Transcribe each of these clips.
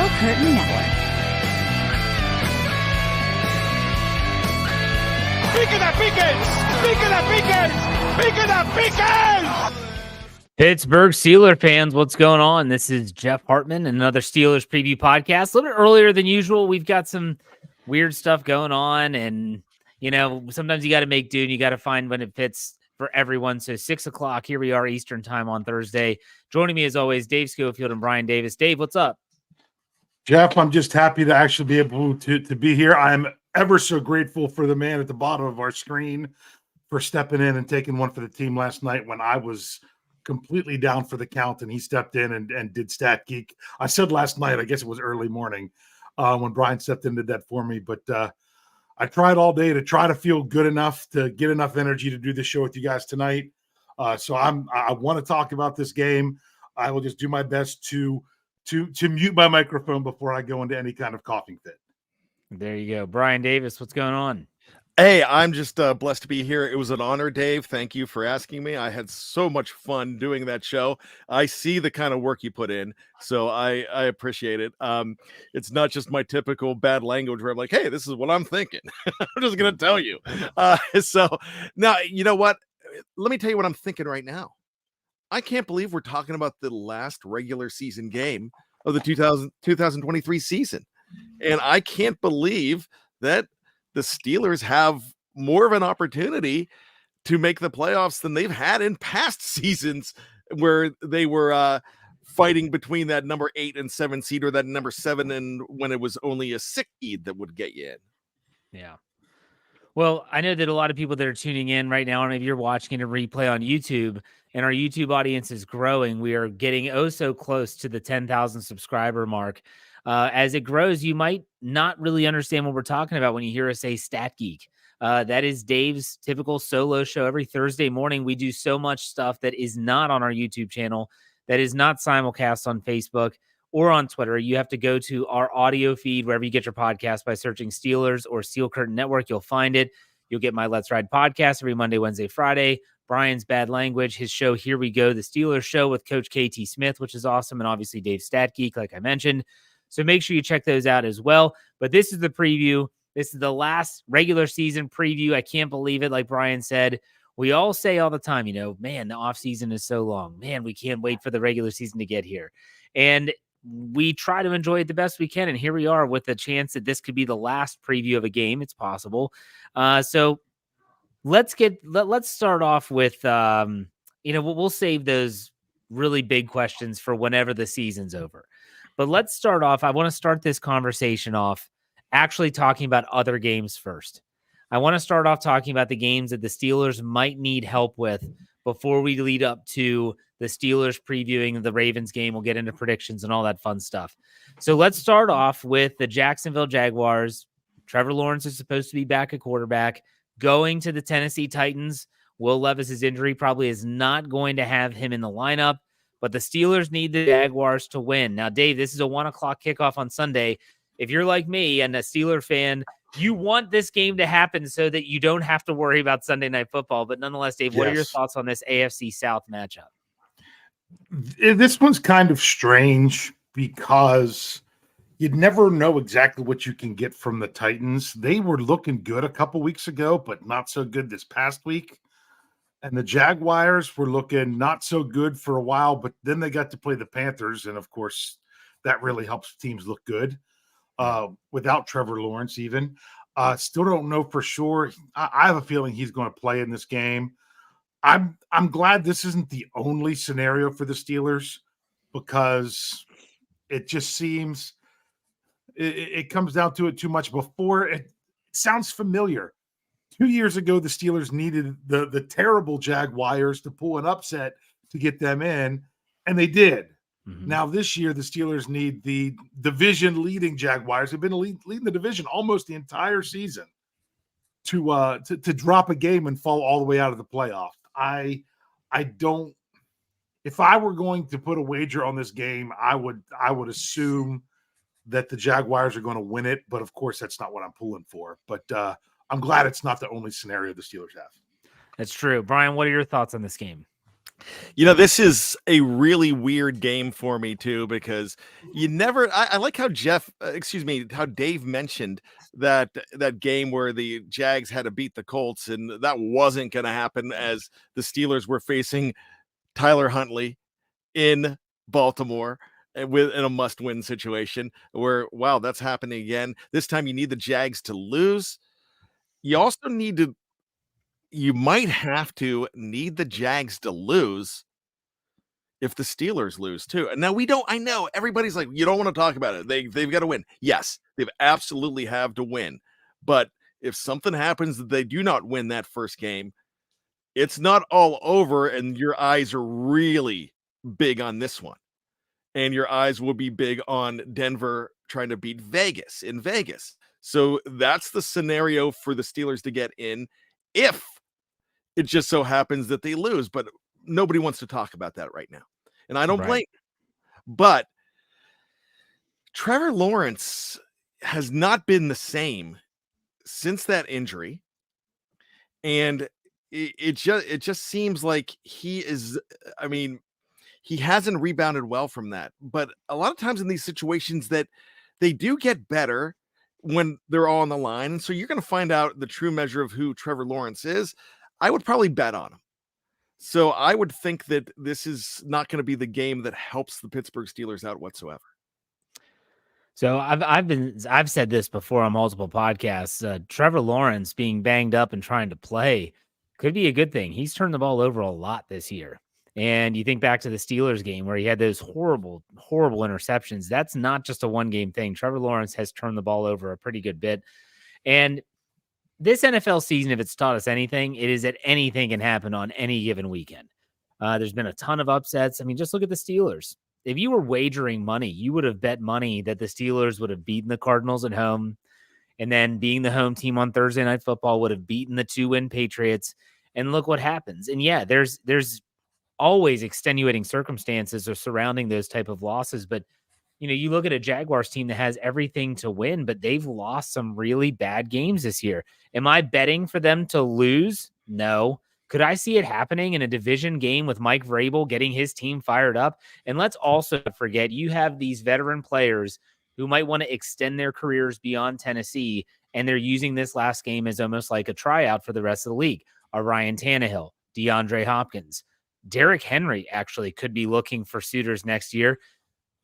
Steel Curtain Network. Pittsburgh Steelers fans, what's going on? This is Jeff Hartman, another Steelers preview podcast. A little bit earlier than usual. We've got some weird stuff going on, and sometimes you got to make do, and you got to find when it fits for everyone. So 6 o'clock, here we are Eastern time on Thursday. Joining me as always, Dave Schofield and Bryan Davis. Dave, what's up? Jeff, I'm just happy to actually be able to be here. I'm ever so grateful for the man at the bottom of our screen for stepping in and taking one for the team last night when I was completely down for the count, and he stepped in and did Stat Geek. I said last night, I guess it was early morning when Bryan stepped in and did that for me, but I tried all day to try to feel good enough to get enough energy to do this show with you guys tonight. So I want to talk about this game. I will just do my best to mute my microphone before I go into any kind of coughing fit. There you go. Bryan Davis, what's going on? Hey, I'm just blessed to be here. It was an honor, Dave. Thank you for asking me. I had so much fun doing that show. I see the kind of work you put in, so I appreciate it. It's not just my typical bad language where I'm like, hey, this is what I'm thinking. I'm just going to tell you. So now, you know what? Let me tell you what I'm thinking right now. I can't believe we're talking about the last regular season game of the 2023 season. And I can't believe that the Steelers have more of an opportunity to make the playoffs than they've had in past seasons where they were fighting between that number 8 and 7 seed or that number 7 and when it was only a 6 seed that would get you in. Yeah. Well, I know that a lot of people that are tuning in right now, and if you're watching a replay on YouTube, and our YouTube audience is growing, we are getting so close to the 10,000 subscriber mark. As it grows, you might not really understand what we're talking about when you hear us say Stat Geek. That is Dave's typical solo show. Every Thursday morning, we do so much stuff that is not on our YouTube channel, that is not simulcast on Facebook or on Twitter. You have to go to our audio feed wherever you get your podcast by searching Steelers or Steel Curtain Network. You'll find it. You'll get my Let's Ride podcast every Monday, Wednesday, Friday. Bryan's Bad Language, his show Here We Go, the Steelers show with Coach KT Smith, which is awesome, and obviously Dave's Stat Geek, like I mentioned. So make sure you check those out as well. But this is the preview. This is the last regular season preview. I can't believe it. Like Bryan said, we all say all the time, man, the offseason is so long. Man, we can't wait for the regular season to get here. And we try to enjoy it the best we can. And here we are with the chance that this could be the last preview of a game. It's possible. So let's start off with, we'll save those really big questions for whenever the season's over. But let's start off. I want to start this conversation off actually talking about other games first. I want to start off talking about the games that the Steelers might need help with before we lead up to the Steelers previewing the Ravens game. We'll get into predictions and all that fun stuff. So let's start off with the Jacksonville Jaguars. Trevor Lawrence is supposed to be back at quarterback, going to the Tennessee Titans. Will Levis's injury probably is not going to have him in the lineup. But the Steelers need the Jaguars to win. Now, Dave, this is a 1 o'clock kickoff on Sunday. If you're like me and a Steeler fan, you want this game to happen so that you don't have to worry about Sunday Night Football. But nonetheless, Dave, what are your thoughts on this AFC South matchup? This one's kind of strange because you'd never know exactly what you can get from the Titans. They were looking good a couple weeks ago, but not so good this past week. And the Jaguars were looking not so good for a while, but then they got to play the Panthers. And, of course, that really helps teams look good without Trevor Lawrence even. Still don't know for sure. I have a feeling he's going to play in this game. I'm glad this isn't the only scenario for the Steelers because it just seems it comes down to it too much. Before it sounds familiar. 2 years ago, the Steelers needed the terrible Jaguars to pull an upset to get them in, and they did. Mm-hmm. Now this year, the Steelers need the division-leading Jaguars, who've been leading the division almost the entire season, to drop a game and fall all the way out of the playoff. I don't. If I were going to put a wager on this game, I would assume that the Jaguars are going to win it, but of course that's not what I'm pulling for. But I'm glad it's not the only scenario the Steelers have. That's true. Bryan, what are your thoughts on this game? This is a really weird game for me too, because I like how how Dave mentioned that game where the Jags had to beat the Colts, and that wasn't going to happen as the Steelers were facing Tyler Huntley in Baltimore in a must-win situation where, wow, that's happening again. This time you need the Jags to lose. You also you might have to need the Jags to lose if the Steelers lose too. And now I know everybody's like, you don't want to talk about it. They've got to win. Yes, they've absolutely have to win. But if something happens that they do not win that first game, it's not all over, and your eyes are really big on this one. And your eyes will be big on Denver trying to beat Vegas in Vegas. So that's the scenario for the Steelers to get in if it just so happens that they lose. But nobody wants to talk about that right now. And I don't blame you. But Trevor Lawrence has not been the same since that injury. And it just seems like he hasn't rebounded well from that. But a lot of times in these situations that they do get better when they're all on the line. And so you're going to find out the true measure of who Trevor Lawrence is. I would probably bet on him. So I would think that this is not going to be the game that helps the Pittsburgh Steelers out whatsoever. So I've said this before on multiple podcasts. Trevor Lawrence being banged up and trying to play could be a good thing. He's turned the ball over a lot this year. And you think back to the Steelers game where he had those horrible, horrible interceptions. That's not just a one-game thing. Trevor Lawrence has turned the ball over a pretty good bit. And this NFL season, if it's taught us anything, it is that anything can happen on any given weekend. There's been a ton of upsets. I mean, just look at the Steelers. If you were wagering money, you would have bet money that the Steelers would have beaten the Cardinals at home, and then being the home team on Thursday Night Football would have beaten the 2-win Patriots. And look what happens. And yeah, there's always extenuating circumstances surrounding those type of losses. But, you look at a Jaguars team that has everything to win, but they've lost some really bad games this year. Am I betting for them to lose? No. Could I see it happening in a division game with Mike Vrabel getting his team fired up? And let's also forget you have these veteran players who might want to extend their careers beyond Tennessee, and they're using this last game as almost like a tryout for the rest of the league. Ryan Tannehill, DeAndre Hopkins, Derrick Henry actually could be looking for suitors next year.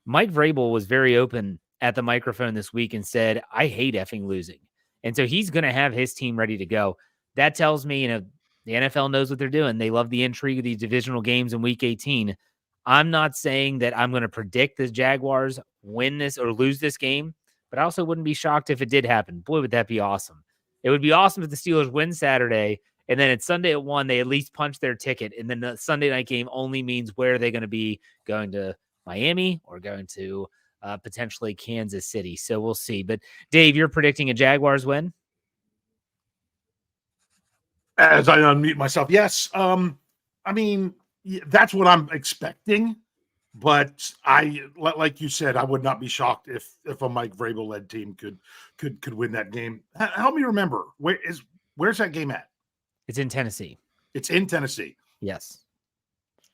Mike Vrabel was very open at the microphone this week and said, I hate effing losing. And so he's going to have his team ready to go. That tells me, the NFL knows what they're doing. They love the intrigue of these divisional games in week 18. I'm not saying that I'm going to predict the Jaguars win this or lose this game, but I also wouldn't be shocked if it did happen. Boy, would that be awesome. It would be awesome if the Steelers win Saturday, and then it's Sunday at 1, they at least punch their ticket, and then the Sunday night game only means where are they going to be, going to Miami or going to potentially Kansas City. So we'll see. But Dave, you're predicting a Jaguars win? As I unmute myself, yes. That's what I'm expecting. But like you said, I would not be shocked if a Mike Vrabel led team could win that game. Help me remember, where's that game at? It's in Tennessee. It's in Tennessee. Yes.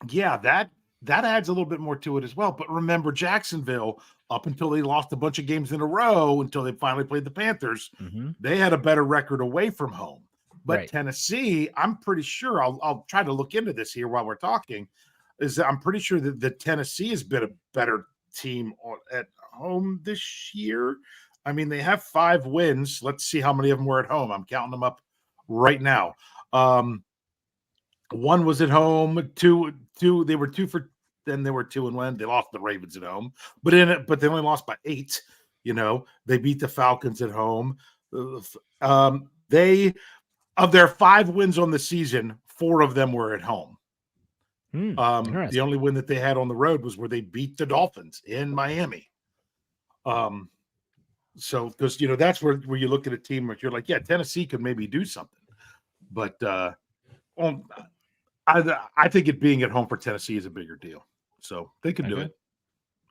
Yeah, that adds a little bit more to it as well. But remember, Jacksonville, up until they lost a bunch of games in a row, until they finally played the Panthers, they had a better record away from home. But right. Tennessee, I'm pretty sure, I'll try to look into this here while we're talking, is that I'm pretty sure that the Tennessee has been a better team at home this year. I mean, they have 5 wins. Let's see how many of them were at home. I'm counting them up right now. 1 was at home, 2 they were 2 for, then they were 2-1. They lost the Ravens at home, but they only lost by 8. They beat the Falcons at home. Of their 5 wins on the season, 4 of them were at home. The only win that they had on the road was where they beat the Dolphins in Miami. So because that's where you look at a team where you're like, yeah, Tennessee could maybe do something, but I think it being at home for Tennessee is a bigger deal, so they could do it.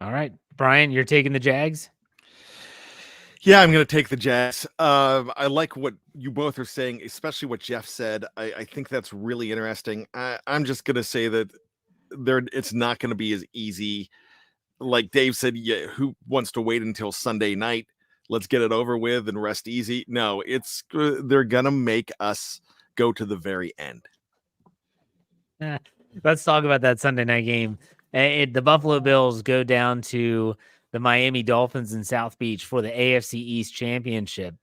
All right, Brian, you're taking the Jags. Yeah, I'm going to take the Jags. I like what you both are saying, especially what Jeff said. I think that's really interesting. I'm just going to say that it's not going to be as easy. Like Dave said, yeah, who wants to wait until Sunday night? Let's get it over with and rest easy. No, they're going to make us go to the very end. Let's talk about that Sunday night game. The Buffalo Bills go down to the Miami Dolphins in South Beach for the AFC East Championship.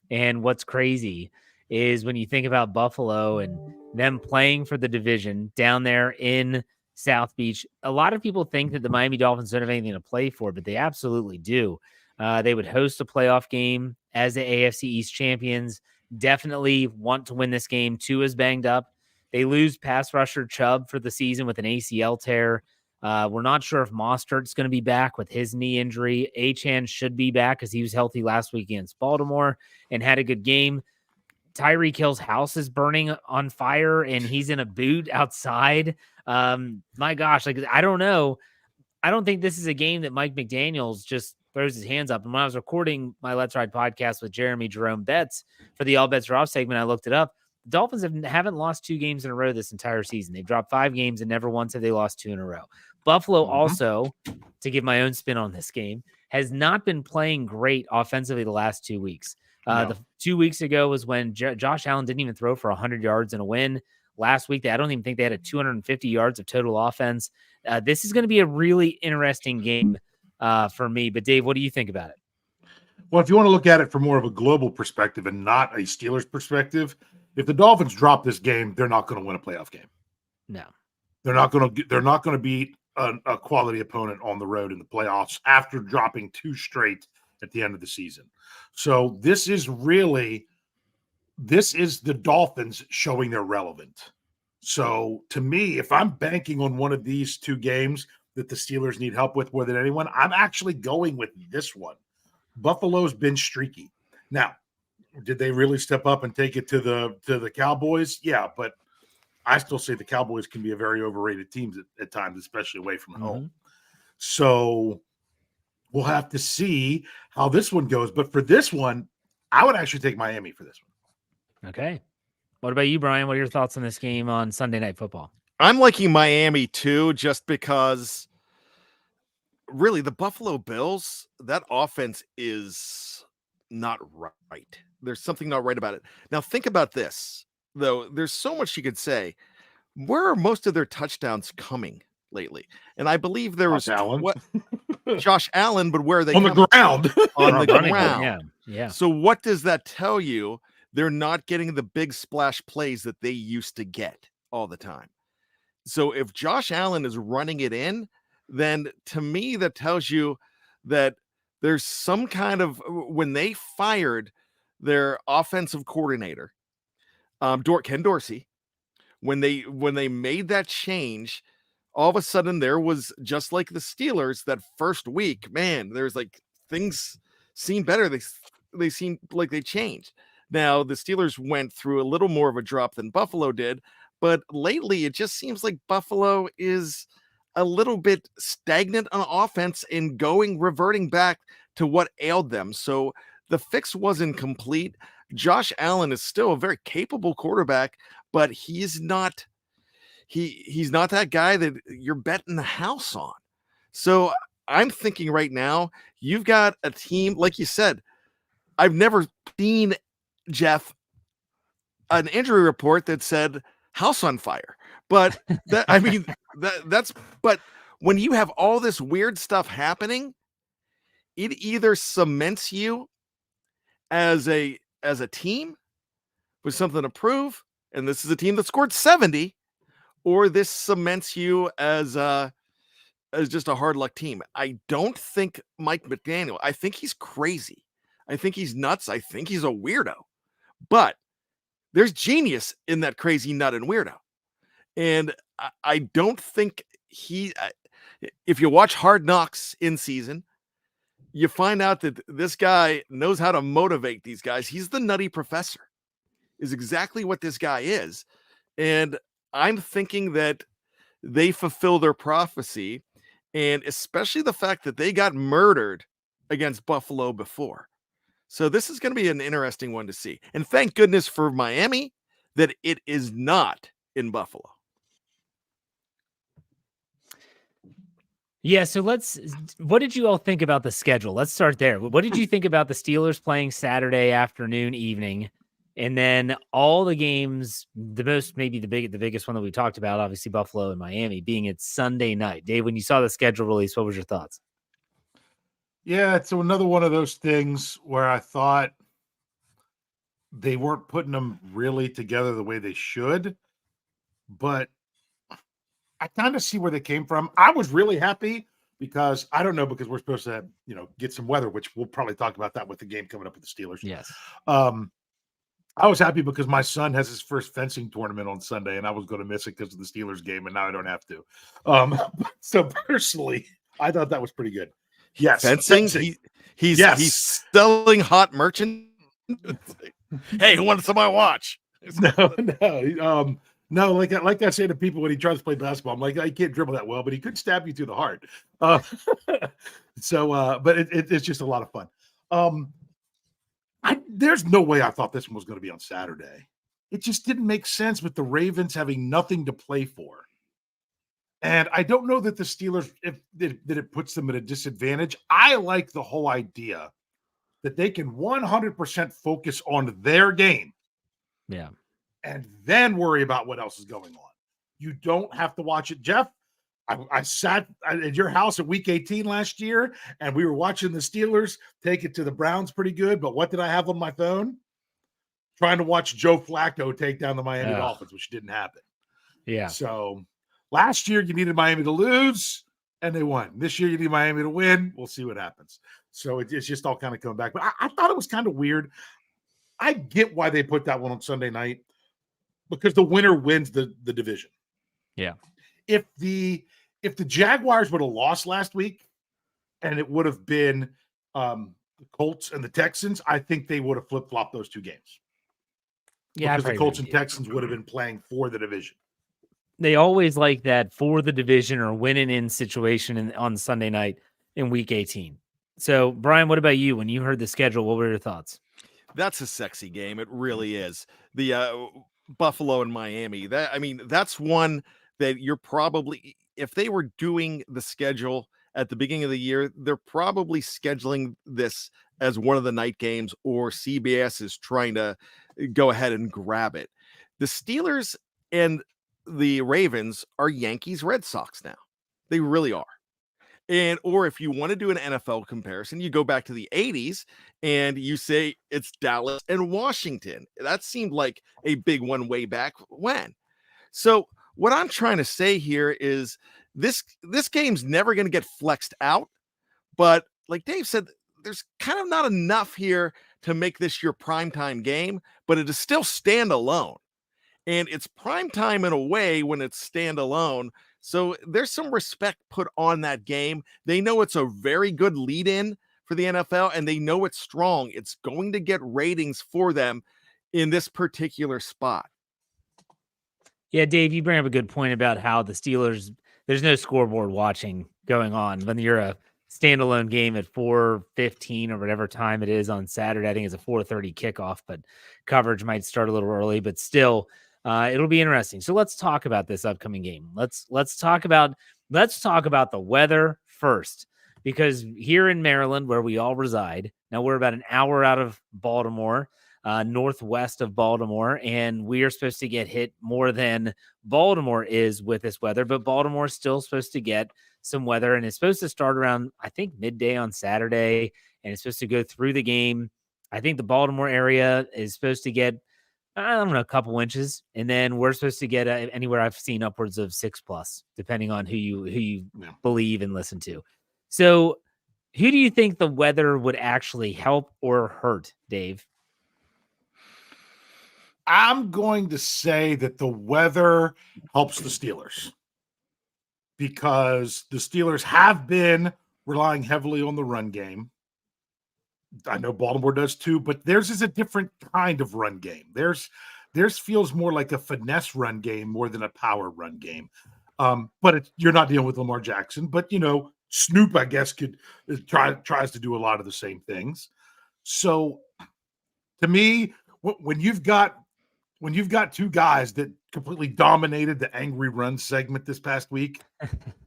And what's crazy is when you think about Buffalo and them playing for the division down there in South Beach, a lot of people think that the Miami Dolphins don't have anything to play for, but they absolutely do. They would host a playoff game as the AFC East champions. Definitely want to win this game. Tua is banged up. They lose pass rusher Chubb for the season with an ACL tear. We're not sure if Mostert's going to be back with his knee injury. Achane should be back because he was healthy last week against Baltimore and had a good game. Tyreek Hill's house is burning on fire and he's in a boot outside. My gosh, like, I don't know. I don't think this is a game that Mike McDaniels just throws his hands up. And when I was recording my Let's Ride podcast with Jeremy Jerome Betts for the All Bets Are Off segment, I looked it up. The Dolphins haven't lost 2 games in a row this entire season. They've dropped 5 games and never once have they lost 2 in a row. Buffalo also, to give my own spin on this game, has not been playing great offensively the last 2 weeks. The 2 weeks ago was when Josh Allen didn't even throw for 100 yards in a win. Last week, I don't even think they had 250 yards of total offense. This is going to be a really interesting game for me. But Dave, what do you think about it? Well, if you want to look at it from more of a global perspective and not a Steelers perspective, if the Dolphins drop this game, they're not going to win a playoff game. No, they're not going to beat a quality opponent on the road in the playoffs after dropping 2 straight at the end of the season. So this is the Dolphins showing they're relevant. So to me, if I'm banking on one of these 2 games that the Steelers need help with more than anyone, I'm actually going with this one. Buffalo's been streaky. Now, did they really step up and take it to the Cowboys? Yeah, but I still say the Cowboys can be a very overrated team at times, especially away from home. So we'll have to see how this one goes. But for this one, I would actually take Miami for this one. Okay. What about you, Brian? What are your thoughts on this game on Sunday Night Football? I'm liking Miami too, just because really the Buffalo Bills, that offense is not right. There's something not right about it. Now think about this, though. There's so much you could say. Where are most of their touchdowns coming lately? And I believe there was Josh Allen, but where are they on the ground? On the ground. Yeah. So what does that tell you? They're not getting the big splash plays that they used to get all the time. So if Josh Allen is running it in, then to me, that tells you that there's some kind of, when they fired their offensive coordinator, Ken Dorsey, when they made that change, all of a sudden there was, just like the Steelers that first week, man, there's like things seem better. They seem like they changed. Now the Steelers went through a little more of a drop than Buffalo did, but lately it just seems like Buffalo is a little bit stagnant on offense and reverting back to what ailed them. So the fix wasn't complete. Josh Allen is still a very capable quarterback, but he's not that guy that you're betting the house on. So I'm thinking right now, you've got a team, like you said, I've never seen, Jeff, an injury report that said house on fire. But but when you have all this weird stuff happening, it either cements you as a team with something to prove, and this is a team that scored 70, or this cements you as just a hard luck team. I don't think Mike McDaniel, I think he's crazy. I think he's nuts. I think he's a weirdo. But there's genius in that crazy nut and weirdo. And I don't think if you watch Hard Knocks in season, you find out that this guy knows how to motivate these guys. He's the nutty professor, is exactly what this guy is. And I'm thinking that they fulfill their prophecy, and especially the fact that they got murdered against Buffalo before. So this is going to be an interesting one to see. And thank goodness for Miami that it is not in Buffalo. Yeah, so what did you all think about the schedule? Let's start there. What did you think about the Steelers playing Saturday afternoon, evening, and then all the games, the biggest one that we talked about, obviously Buffalo and Miami, being it's Sunday night. Dave, when you saw the schedule release, what was your thoughts? Yeah, it's another one of those things where I thought they weren't putting them really together the way they should, but I kind of see where they came from. I was really happy because I don't know, because we're supposed to have, get some weather, which we'll probably talk about that with the game coming up with the Steelers. Yes. I was happy because my son has his first fencing tournament on Sunday, and I was going to miss it because of the Steelers game, and now I don't have to. So personally, I thought that was pretty good. Yes, Fencing. He's selling hot merchant. Hey, who wants some of my watch? No. Like I say to people when he tries to play basketball, I'm like, I can't dribble that well, but he could stab you through the heart. But it's just a lot of fun. There's no way I thought this one was going to be on Saturday. It just didn't make sense with the Ravens having nothing to play for. And I don't know that the Steelers, that it puts them at a disadvantage. I like the whole idea that they can 100% focus on their game. Yeah. And then worry about what else is going on. You don't have to watch it. Jeff, I sat at your house at week 18 last year, and we were watching the Steelers take it to the Browns pretty good. But what did I have on my phone? Trying to watch Joe Flacco take down the Miami Dolphins, which didn't happen. Yeah. So last year you needed Miami to lose, and they won. This year you need Miami to win. We'll see what happens. So it's just all kind of coming back. But I thought it was kind of weird. I get why they put that one on Sunday night, because the winner wins the division. Yeah. If the Jaguars would have lost last week and it would have been the Colts and the Texans, I think they would have flip-flopped those two games. Yeah. Because the Colts and Texans would have been playing for the division. They always like that for the division or winning in situation on Sunday night in week 18. So, Brian, what about you? When you heard the schedule, what were your thoughts? That's a sexy game. It really is. The Buffalo and Miami. That's one that you're probably, if they were doing the schedule at the beginning of the year, they're probably scheduling this as one of the night games, or CBS is trying to go ahead and grab it. The Steelers and the Ravens are Yankees Red Sox now. They really are. And or if you want to do an NFL comparison, you go back to the 80s and you say it's Dallas and Washington. That seemed like a big one way back when. So what I'm trying to say here is this game's never going to get flexed out. But like Dave said, there's kind of not enough here to make this your primetime game, but it is still standalone. And it's primetime in a way when it's standalone. So there's some respect put on that game. They know it's a very good lead in for the NFL, and they know it's strong. It's going to get ratings for them in this particular spot. Yeah, Dave, you bring up a good point about how the Steelers, there's no scoreboard watching going on when you're a standalone game at 4:15 or whatever time it is on Saturday. I think it's a 4:30 kickoff, but coverage might start a little early, but still it'll be interesting. So let's talk about this upcoming game. Let's talk about the weather first, because here in Maryland, where we all reside, now we're about an hour out of Baltimore, northwest of Baltimore, and we are supposed to get hit more than Baltimore is with this weather, but Baltimore is still supposed to get some weather, and it's supposed to start around, I think, midday on Saturday, and it's supposed to go through the game. I think the Baltimore area is supposed to get, I don't know, a couple inches, and then we're supposed to get anywhere I've seen upwards of 6+, depending on who you believe and listen to. So, who do you think the weather would actually help or hurt, Dave? I'm going to say that the weather helps the Steelers, because the Steelers have been relying heavily on the run game. I know Baltimore does too, but theirs is a different kind of run game. Theirs feels more like a finesse run game more than a power run game. But you're not dealing with Lamar Jackson. But Snoop, I guess, tries to do a lot of the same things. So, to me, when you've got two guys that completely dominated the angry run segment this past week.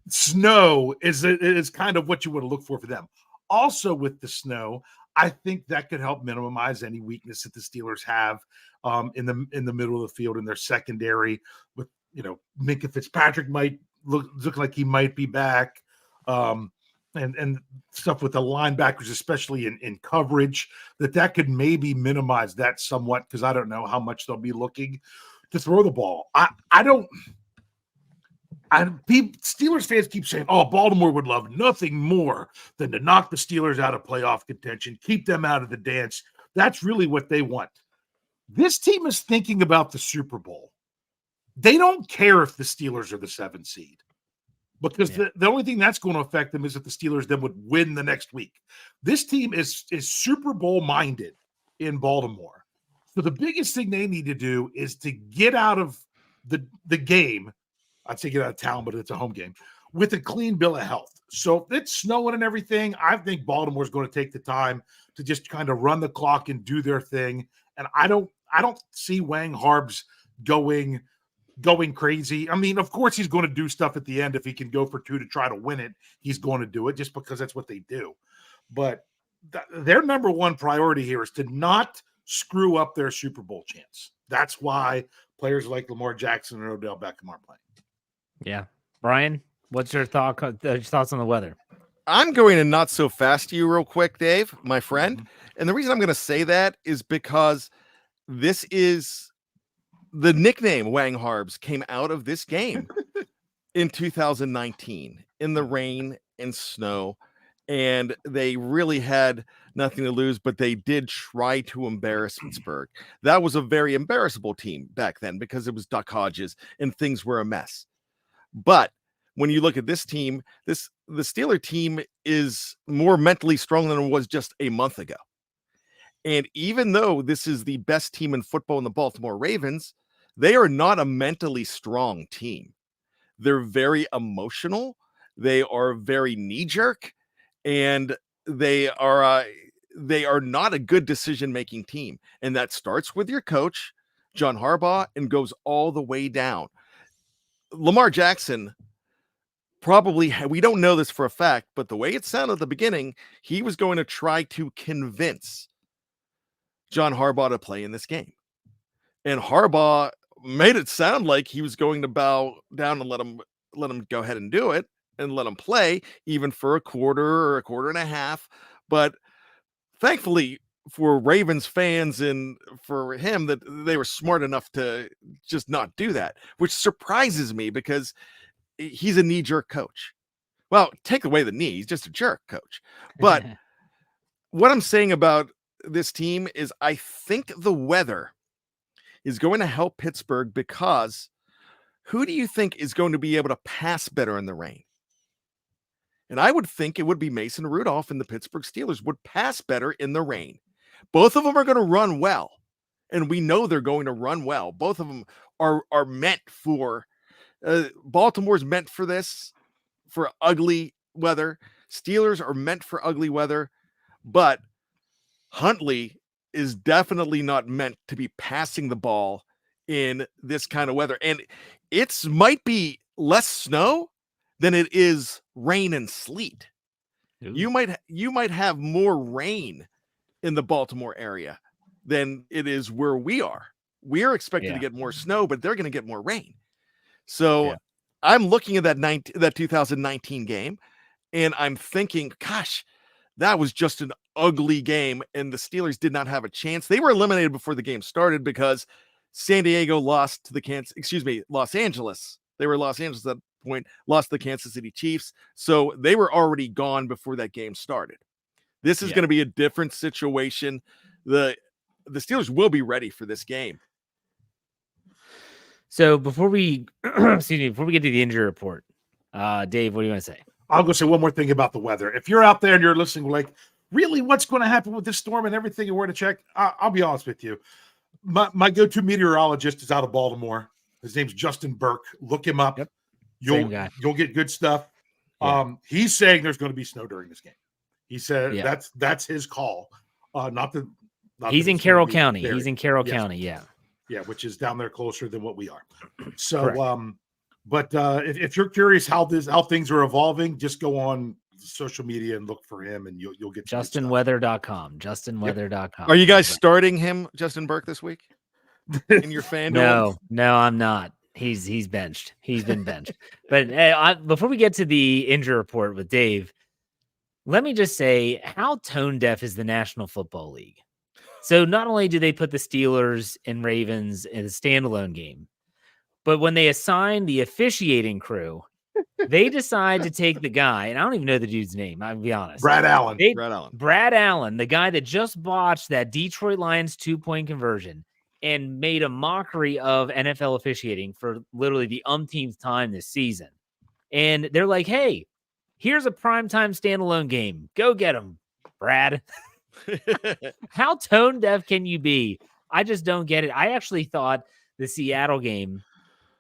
Snow is kind of what you want to look for them. Also, with the snow, I think that could help minimize any weakness that the Steelers have in the middle of the field in their secondary. With Minkah Fitzpatrick might look like he might be back, and stuff with the linebackers, especially in coverage, that could maybe minimize that somewhat, because I don't know how much they'll be looking to throw the ball. Steelers fans keep saying, "Oh, Baltimore would love nothing more than to knock the Steelers out of playoff contention, keep them out of the dance." That's really what they want. This team is thinking about the Super Bowl. They don't care if the Steelers are the 7th seed, because the only thing that's going to affect them is if the Steelers then would win the next week. This team is Super Bowl minded in Baltimore. So the biggest thing they need to do is to get out of the game. I'd say get out of town, but it's a home game, with a clean bill of health. So if it's snowing and everything, I think Baltimore's going to take the time to just kind of run the clock and do their thing. And I don't see Wang Harbs going crazy. I mean, of course he's going to do stuff at the end. If he can go for 2 to try to win it, he's going to do it, just because that's what they do. But their number one priority here is to not screw up their Super Bowl chance. That's why players like Lamar Jackson and Odell Beckham are playing. Yeah. Brian, what's your thoughts on the weather? I'm going to not so fast you real quick, Dave, my friend. Mm-hmm. And the reason I'm going to say that is because this is the nickname Wang Harbs came out of this game in 2019 in the rain and snow. And they really had nothing to lose, but they did try to embarrass Pittsburgh. That was a very embarrassable team back then, because it was Duck Hodges and things were a mess. But when you look at this team, the Steeler team is more mentally strong than it was just a month ago. And even though this is the best team in football in the Baltimore Ravens, they are not a mentally strong team. They're very emotional. They are very knee-jerk, and they are not a good decision-making team. And that starts with your coach, John Harbaugh, and goes all the way down. Lamar Jackson probably, we don't know this for a fact, but the way it sounded at the beginning, he was going to try to convince John Harbaugh to play in this game. And Harbaugh made it sound like he was going to bow down and let him go ahead and do it and let him play, even for a quarter or a quarter and a half. But thankfully for Ravens fans and for him, that they were smart enough to just not do that, which surprises me, because he's a knee-jerk coach. Well, take away the knee, he's just a jerk coach. But what I'm saying about this team is I think the weather is going to help Pittsburgh, because who do you think is going to be able to pass better in the rain? And I would think it would be Mason Rudolph, and the Pittsburgh Steelers would pass better in the rain. Both of them are going to run well, and we know they're going to run well. Both of them are meant for Baltimore's meant for this, for ugly weather. Steelers are meant for ugly weather, but Huntley is definitely not meant to be passing the ball in this kind of weather. And it's might be less snow than it is rain and sleet. Ooh. You might have more rain in the Baltimore area than it is where we are. We are expected to get more snow, but they're going to get more rain. So I'm looking at that 2019 game, and I'm thinking, gosh, that was just an ugly game, and the Steelers did not have a chance. They were eliminated before the game started because San Diego lost to Los Angeles. They were Los Angeles at that point, lost to the Kansas City Chiefs. So they were already gone before that game started. This is going to be a different situation. The Steelers will be ready for this game. So before we get to the injury report, Dave, what do you want to say? I'll go say one more thing about the weather. If you're out there and you're listening, like, really, what's going to happen with this storm and everything, and where to check? I'll be honest with you. My go-to meteorologist is out of Baltimore. His name's Justin Burke. Look him up. Yep. You'll get good stuff. Yeah. He's saying there's going to be snow during this game. He said that's his call. He's in Carroll County. He's in Carroll County. Yeah. Yeah, which is down there closer than what we are. So, Correct. but if you're curious how things are evolving, just go on social media and look for him, and you'll get some good stuff. JustinWeather.com. Yep. JustinWeather.com. Are you guys starting him, Justin Burke, this week in your FanDuel? No, I'm not. He's benched. He's been benched. But before we get to the injury report with Dave, let me just say, how tone deaf is the National Football League? So not only do they put the Steelers and Ravens in a standalone game, but when they assign the officiating crew, they decide to take the guy, and I don't even know the dude's name, I'll be honest. Brad Allen. Brad Allen, the guy that just botched that Detroit Lions 2-point conversion and made a mockery of NFL officiating for literally the umpteenth time this season. And they're like, hey, here's a primetime standalone game. Go get him, Brad. How tone deaf can you be? I just don't get it. I actually thought the Seattle game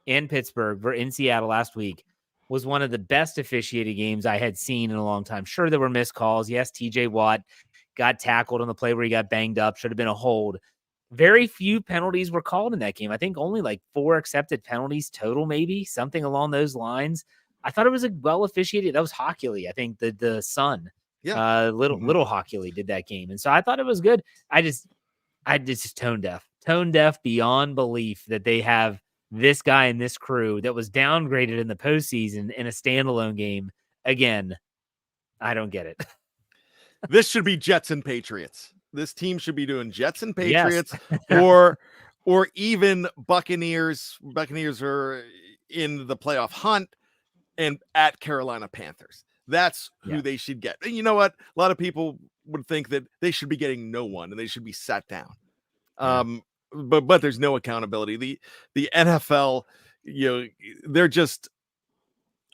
in Pittsburgh, in Seattle last week, was one of the best officiated games I had seen in a long time. Sure, there were missed calls. Yes, TJ Watt got tackled on the play where he got banged up. Should have been a hold. Very few penalties were called in that game. I think only like 4 accepted penalties total, maybe something along those lines. I thought it was a well officiated. That was Hockey. I think the Sun, little Hockey did that game, and so I thought it was good. I just tone deaf beyond belief that they have this guy and this crew that was downgraded in the postseason in a standalone game. Again, I don't get it. This should be Jets and Patriots. This team should be doing Jets and Patriots, yes. or even Buccaneers. Buccaneers are in the playoff hunt and at Carolina Panthers. That's who they should get. And you know what? A lot of people would think that they should be getting no one and they should be sat down. But there's no accountability. The NFL, they're just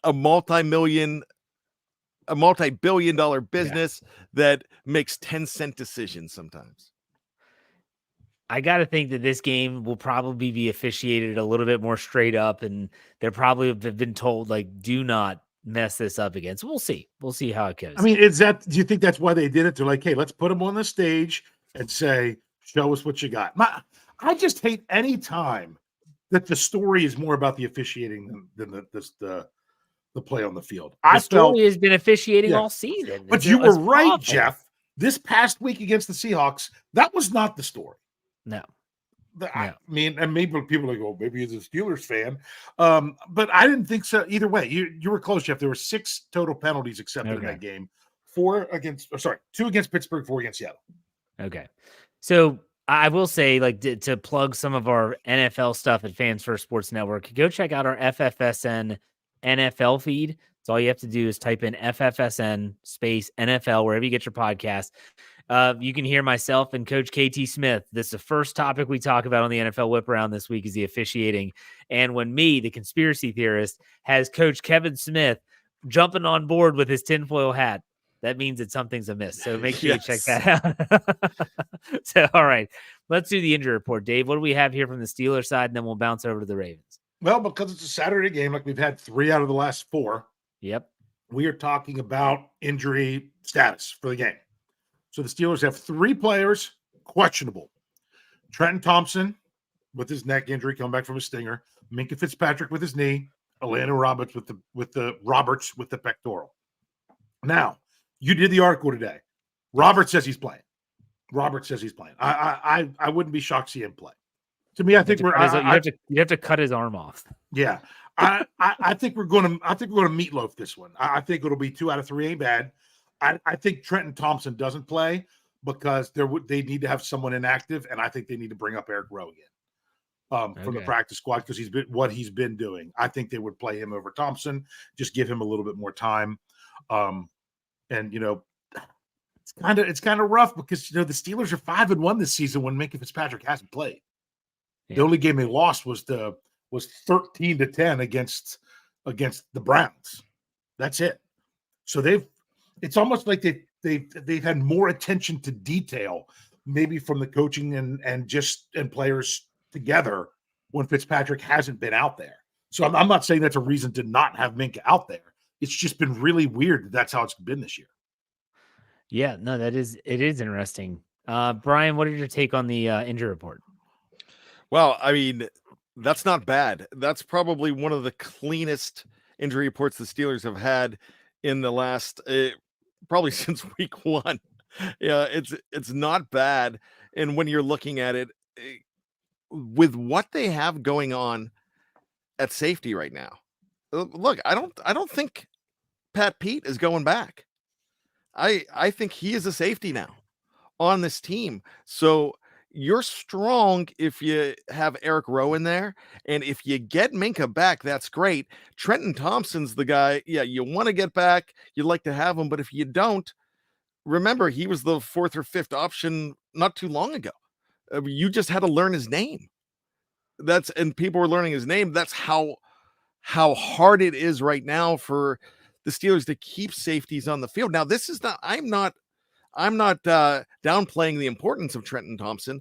a multi-billion-dollar business that makes 10-cent decisions sometimes. I got to think that this game will probably be officiated a little bit more straight up, and they're probably have been told, like, do not mess this up again. So we'll see. We'll see how it goes. I mean, do you think that's why they did it? They're like, hey, let's put them on the stage and say, show us what you got. I just hate any time that the story is more about the officiating than the play on the field. The story has been officiating all season. But you were right, awful. Jeff. This past week against the Seahawks, that was not the story. No. I mean, and maybe people are like, oh, maybe he's a Steelers fan. But I didn't think so either way. You were close, Jeff. There were 6 total penalties accepted in that game. 2 against Pittsburgh, 4 against Seattle. Okay. So I will say, like, to plug some of our NFL stuff at Fans First Sports Network, go check out our FFSN NFL feed. So all you have to do is type in FFSN space NFL, wherever you get your podcast. You can hear myself and Coach KT Smith. This is the first topic we talk about on the NFL Whip Around this week is the officiating. And when me, the conspiracy theorist, has Coach Kevin Smith jumping on board with his tinfoil hat, that means that something's amiss. So make sure you check that out. So, all right, let's do the injury report. Dave, what do we have here from the Steelers side? And then we'll bounce over to the Ravens. Well, because it's a Saturday game, like we've had 3 out of the last 4. Yep. We are talking about injury status for the game. So the Steelers have 3 players questionable. Trenton Thompson with his neck injury coming back from a stinger. Minkah Fitzpatrick with his knee. Orlando Roberts with the pectoral. Now, you did the article today. Robert says he's playing. I wouldn't be shocked to see him play. To me, I think you have to cut his arm off. Yeah. I think we're going to meatloaf this one. I think it'll be 2 out of 3 ain't bad. I think Trenton Thompson doesn't play because they need to have someone inactive, and I think they need to bring up Eric Rowe again from the practice squad because he's been doing. I think they would play him over Thompson, just give him a little bit more time. And it's kind of rough because the Steelers are 5-1 this season when Minkah Fitzpatrick hasn't played. Yeah. The only game they lost was 13-10 against the Browns. That's it. So it's almost like they've had more attention to detail, maybe from the coaching and players together when Fitzpatrick hasn't been out there. So I'm not saying that's a reason to not have Minkah out there. It's just been really weird that's how it's been this year. Yeah, no, it is interesting. Brian, what is your take on the injury report? Well, I mean, that's not bad. That's probably one of the cleanest injury reports the Steelers have had in the last probably since week 1. Yeah, it's not bad. And when you're looking at it with what they have going on at safety right now, look, I don't think Pat Pete is going back. I think he is a safety now on this team. So you're strong if you have Eric Rowe in there. And if you get Minka back, that's great. Trenton Thompson's the guy. Yeah, you want to get back. You'd like to have him. But if you don't, remember, he was the 4th or 5th option not too long ago. You just had to learn his name. And people were learning his name. That's how hard it is right now for the Steelers to keep safeties on the field. Now, this is not, I'm not downplaying the importance of Trenton Thompson.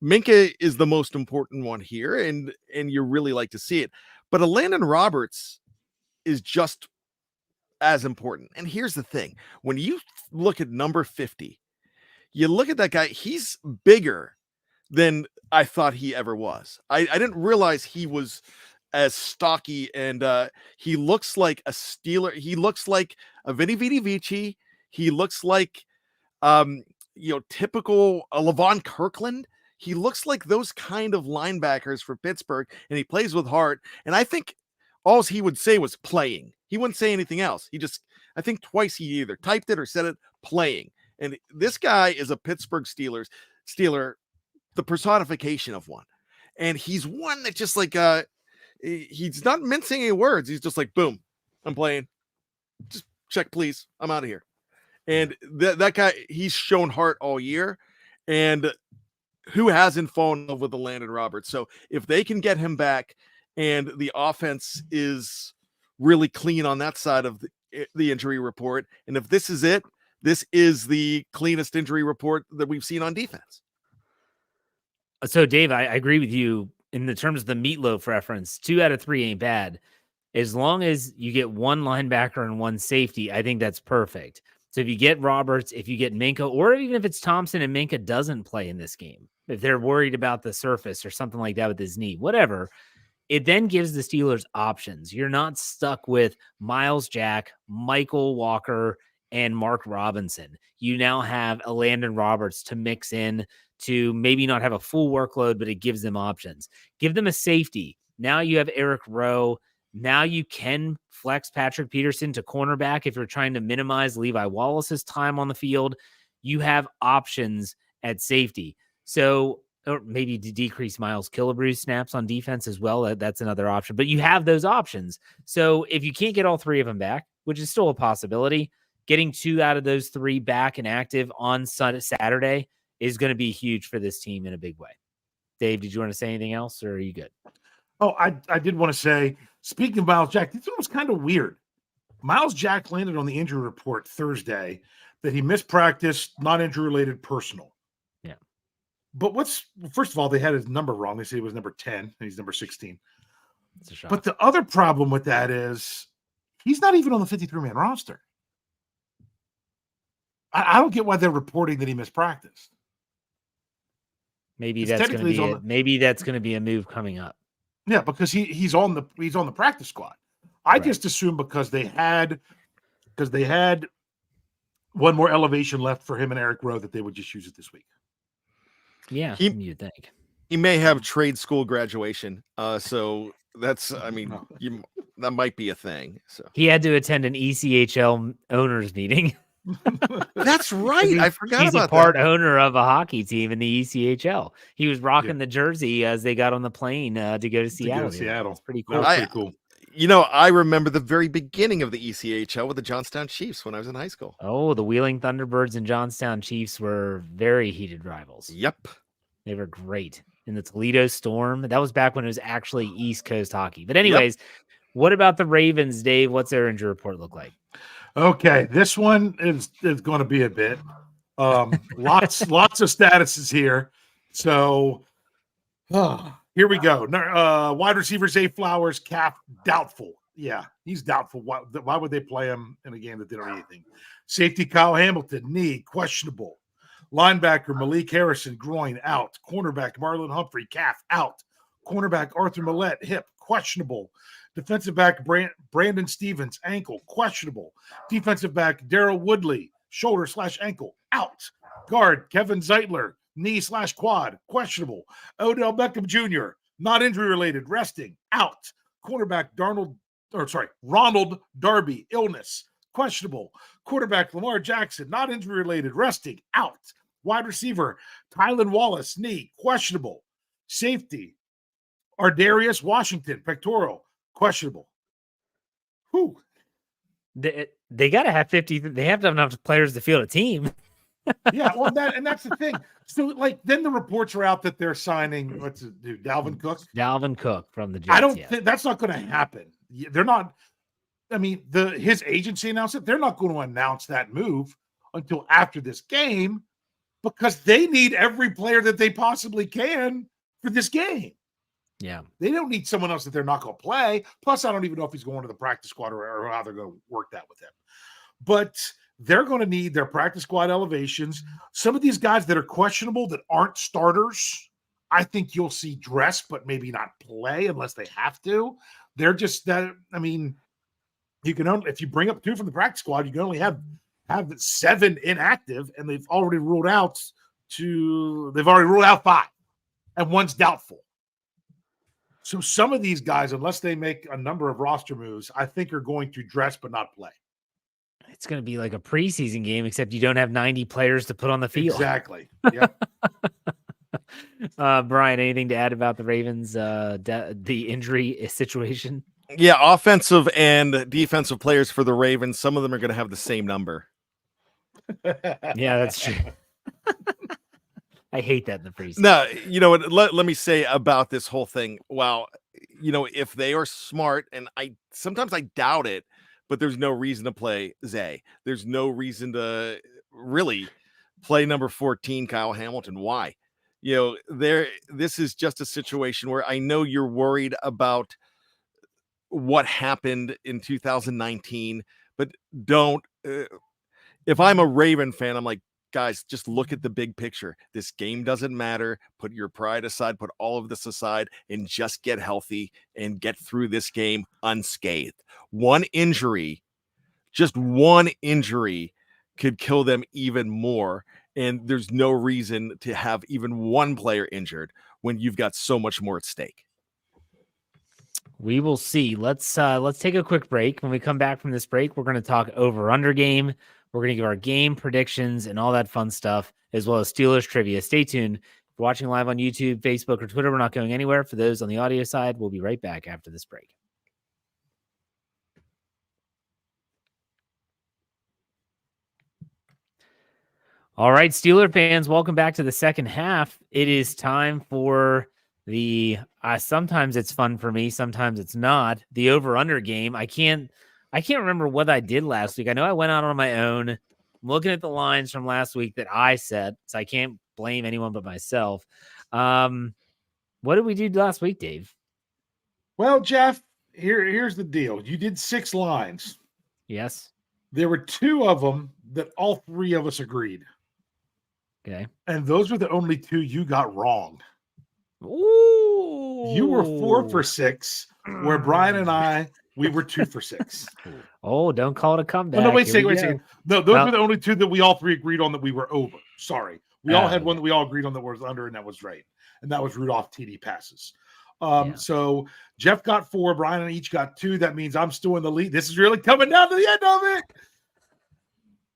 Minka is the most important one here, and you really like to see it. But Landon Roberts is just as important. And here's the thing. When you look at number 50, you look at that guy, he's bigger than I thought he ever was. I didn't realize he was as stocky, and he looks like a Steeler. He looks like a Vinny Vici. He looks like typical Levon Kirkland. He looks like those kind of linebackers for Pittsburgh, and he plays with heart. And I think all he would say was playing. He wouldn't say anything else. I think twice he either typed it or said it, playing. And this guy is a Pittsburgh Steeler, the personification of one. And he's one that just like, he's not mincing any words. He's just like, boom, I'm playing. Just check, please. I'm out of here. And that guy, he's shown heart all year. And who hasn't fallen in love with the Landon Roberts? So if they can get him back and the offense is really clean on that side of the injury report, and if this is it, this is the cleanest injury report that we've seen on defense. So, Dave, I agree with you in the terms of the meatloaf reference. 2 out of 3 ain't bad. As long as you get one linebacker and one safety, I think that's perfect. So if you get Roberts, if you get Minka, or even if it's Thompson and Minka doesn't play in this game, if they're worried about the surface or something like that with his knee, whatever, it then gives the Steelers options. You're not stuck with Miles Jack, Michael Walker, and Mark Robinson. You now have a Landon Roberts to mix in to maybe not have a full workload, but it gives them options. Give them a safety. Now you have Eric Rowe. Now you can flex Patrick Peterson to cornerback if you're trying to minimize Levi Wallace's time on the field. You have options at safety. So, or maybe to decrease Miles Killebrew's snaps on defense as well. That's another option. But you have those options. So if you can't get all 3 of them back, which is still a possibility, getting 2 out of those 3 back and active on Saturday is going to be huge for this team in a big way. Dave, did you want to say anything else, or are you good? Oh, I did want to say, speaking of Miles Jack, this one was kind of weird. Miles Jack landed on the injury report Thursday that he missed practice, not injury-related, personal. Yeah. But first of all, they had his number wrong. They say he was number 10, and he's number 16. It's a shock. But the other problem with that is he's not even on the 53-man roster. I don't get why they're reporting that he missed practice. Maybe that's going to be maybe that's going to be a move coming up. Yeah, because he's on the practice squad. I just assumed because they had one more elevation left for him and Eric Rowe that they would just use it this week. Yeah, you'd think. He may have trade school graduation. So that's, that might be a thing. So he had to attend an ECHL owners meeting. That's right. I forgot about that. He's a part owner of a hockey team in the ECHL. He was rocking the jersey as they got on the plane to go to Seattle. Seattle. It's pretty cool. Pretty cool. I remember the very beginning of the ECHL with the Johnstown Chiefs when I was in high school. Oh, the Wheeling Thunderbirds and Johnstown Chiefs were very heated rivals. Yep. They were great. In the Toledo Storm. That was back when it was actually East Coast hockey. But anyways, What about the Ravens, Dave? What's their injury report look like? Okay, this one is going to be a bit. Lots of statuses here. So here we go. Wide receiver Zay Flowers, calf doubtful. Yeah, he's doubtful. Why would they play him in a game that didn't anything? Safety Kyle Hamilton, knee, questionable. Linebacker Malik Harrison, groin, out. Cornerback Marlon Humphrey, calf, out. Cornerback Arthur Millette, hip, questionable. Defensive back Brandon Stevens, ankle, questionable. Defensive back Daryl Woodley, shoulder/ankle, out. Guard Kevin Zeitler, knee/quad, questionable. Odell Beckham Jr., not injury related, resting, out. Cornerback Ronald Darby, illness, questionable. Quarterback Lamar Jackson, not injury related, resting, out. Wide receiver Tylan Wallace, knee, questionable. Safety Ardarius Washington, pectoral, questionable. Whew. They got to have 50. They have to have enough players to field a team. Yeah, well, that's the thing. So, like, then the reports are out that they're signing Dalvin Cook. Dalvin Cook from the Jets. I don't think that's not going to happen. They're not. I mean, his agency announced it. They're not going to announce that move until after this game because they need every player that they possibly can for this game. Yeah, they don't need someone else that they're not going to play. Plus, I don't even know if he's going to the practice squad or how they're going to work that with him. But they're going to need their practice squad elevations. Some of these guys that are questionable that aren't starters, I think you'll see dress, but maybe not play unless they have to. They're just that. I mean, you can only, if you bring up 2 from the practice squad, you can only have 7 inactive, and they've already ruled out 5, and 1's doubtful. So some of these guys, unless they make a number of roster moves, I think are going to dress but not play. It's going to be like a preseason game, except you don't have 90 players to put on the field. Exactly. Yep. Brian, anything to add about the Ravens, the injury situation? Yeah, offensive and defensive players for the Ravens, some of them are going to have the same number. Yeah, that's true. I hate that in the preseason. No, you know what? Let me say about this whole thing. Wow, if they are smart, and sometimes I doubt it, but there's no reason to play Zay. There's no reason to really play number 14, Kyle Hamilton. Why? This is just a situation where I know you're worried about what happened in 2019, but don't. If I'm a Raven fan, I'm like, guys, just look at the big picture. This game doesn't matter. Put your pride aside, put all of this aside, and just get healthy and get through this game unscathed. Just one injury could kill them even more. And there's no reason to have even one player injured when you've got so much more at stake. We will see. Let's take a quick break. When we come back from this break, we're going to talk over-under game. We're going to give our game predictions and all that fun stuff, as well as Steelers trivia. Stay tuned. If you're watching live on YouTube, Facebook, or Twitter, we're not going anywhere. For those on the audio side, we'll be right back after this break. All right, Steeler fans, welcome back to the second half. It is time for the sometimes it's fun for me, sometimes it's not. The over-under game. I can't remember what I did last week. I know I went out on my own. I'm looking at the lines from last week that I set, so I can't blame anyone but myself. What did we do last week, Dave? Well, Jeff, here's the deal. You did 6 lines. Yes. There were 2 of them that all 3 of us agreed. Okay. And those were the only 2 you got wrong. Ooh. You were 4 for 6, where Brian and we were 2 for 6. Oh, don't call it a comeback. No, wait a second. No, those were the only 2 that we all 3 agreed on that we were over. Sorry. We all had one that we all agreed on that was under, and that was right. And that was Rudolph TD passes. So Jeff got 4, Brian and I each got 2. That means I'm still in the lead. This is really coming down to the end of it.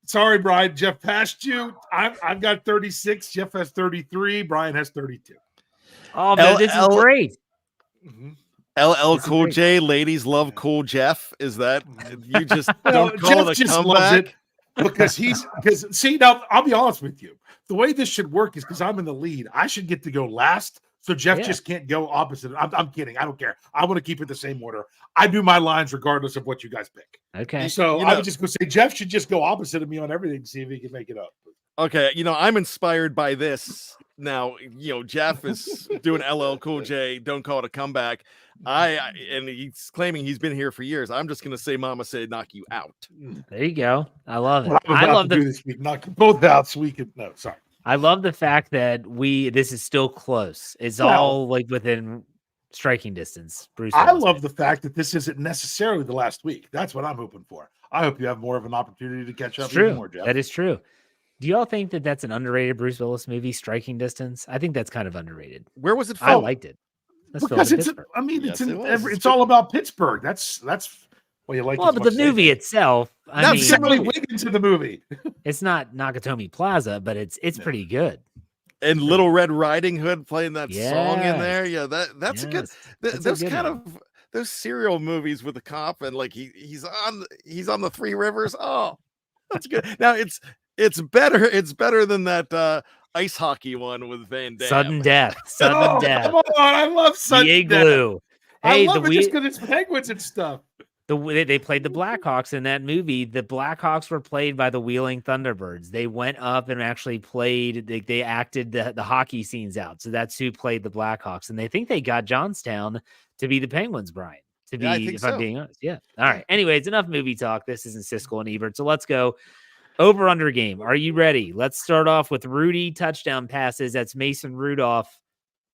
Sorry, Brian. Jeff passed you. I've got 36. Jeff has 33. Brian has 32. Oh, man, this is great. Mm-hmm. LL Cool J, ladies love Cool Jeff. Is that you just don't call it a comeback? Because see, now I'll be honest with you. The way this should work is because I'm in the lead. I should get to go last. So Jeff just can't go opposite. I'm kidding. I don't care. I want to keep it the same order. I do my lines regardless of what you guys pick. Okay. So I was just going to say Jeff should just go opposite of me on everything to see if he can make it up. Okay. I'm inspired by this. Now, Jeff is doing LL Cool J. Don't call it a comeback. And he's claiming he's been here for years. I'm just going to say Mama said knock you out. There you go. I love it. I love this week. Knock both out so we could. No, sorry. I love the fact that this is still close. It's all like within striking distance. Bruce I Willis love wins. the fact that this isn't necessarily the last week. That's what I'm hoping for. I hope you have more of an opportunity to catch It's up even true. more, Jeff. That is true. Do y'all think that that's an underrated Bruce Willis movie, Striking Distance? I think that's kind of underrated. Where was it I filmed? liked it. That's filmed Because in it's, Pittsburgh. I mean, Yes, it's it was. it's all about Pittsburgh. That's well, you like. Well, as but much the as movie anything. itself, I Not mean, Sally movie. Wiggins in the movie. it's not Nakatomi Plaza, but it's No. pretty good. And Little Red Riding Hood playing that song in there. Yes. Yeah, that's a good. That's a Those good kind one. of those serial movies with the cop and like he's on the Three Rivers. Oh, that's good. Now it's better than that ice hockey one with Van Damme. Sudden Death. Sudden Death. Come on! I love The Sudden Death. Igloo. I Hey, love it just because it's penguins and stuff. they played the Blackhawks in that movie. The Blackhawks were played by the Wheeling Thunderbirds. They went up and actually played. They acted the hockey scenes out. So that's who played the Blackhawks. And they think they got Johnstown to be the Penguins, Brian. To be, Yeah, I think if so. I'm being honest. Yeah. All right. Anyways, enough movie talk. This isn't Siskel and Ebert. So let's go over under game. Are you ready? Let's start off with Rudy touchdown passes. That's Mason Rudolph.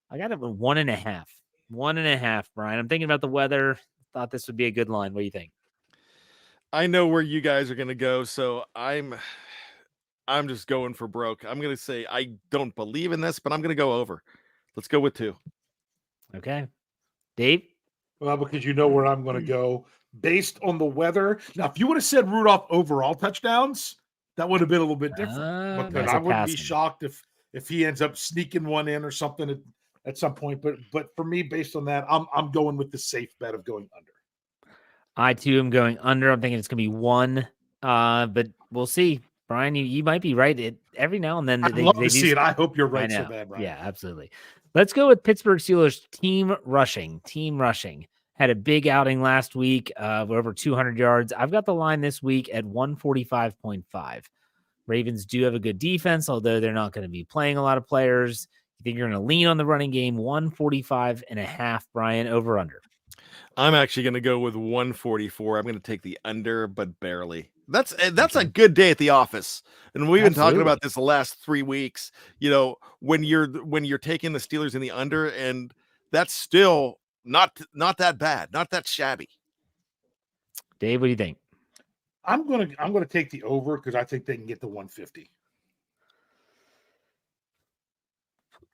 I got it with 1.5. 1.5, Brian. I'm thinking about the weather. Thought this would be a good line. What do you think? I know where you guys are gonna go, so I'm just going for broke. I'm gonna say I don't believe in this, but I'm gonna go over. Let's go with 2. Okay. Dave? Well, because you know where I'm going to go based on the weather. Now, if you would have said Rudolph overall touchdowns, that would have been a little bit different. Because that's I a wouldn't be passing. shocked if he ends up sneaking one in or something at some point. But for me, based on that, I'm going with the safe bet of going under. I too am going under. I'm thinking it's gonna be 1. But we'll see. Brian, you might be right. Every now and then I'd they love do to see it. I hope you're I right so know. bad, Brian. Yeah, absolutely. Let's go with Pittsburgh Steelers team rushing. Team rushing had a big outing last week of over 200 yards. I've got the line this week at 145.5. Ravens do have a good defense, although they're not going to be playing a lot of players. You think you're going to lean on the running game? 145.5, Brian, over under. I'm actually going to go with 144. I'm going to take the under, but barely. That's Okay. a good day at the office, and we've been talking Absolutely. about this the last 3 weeks. You know, when you're taking the Steelers in the under, and that's still not that bad, not that shabby. Dave, what do you think? I'm gonna take the over because I think they can get to 150.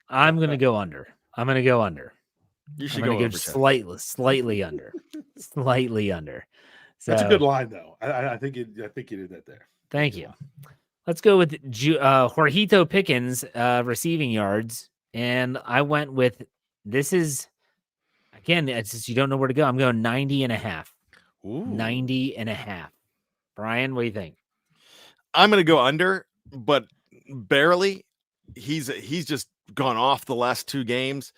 I'm going to go under. I'm going to go under. You should I'm go going over. to Jeff. go slightly under. Slightly under. That's a So, good line, though. I think you did that there. Thank you. Let's go with Jorgito Pickens receiving yards. And I went with, this is, again, it's just you don't know where to go. I'm going 90.5. Ooh. 90.5. Brian, what do you think? I'm going to go under, but barely. He's just gone off the last 2 games.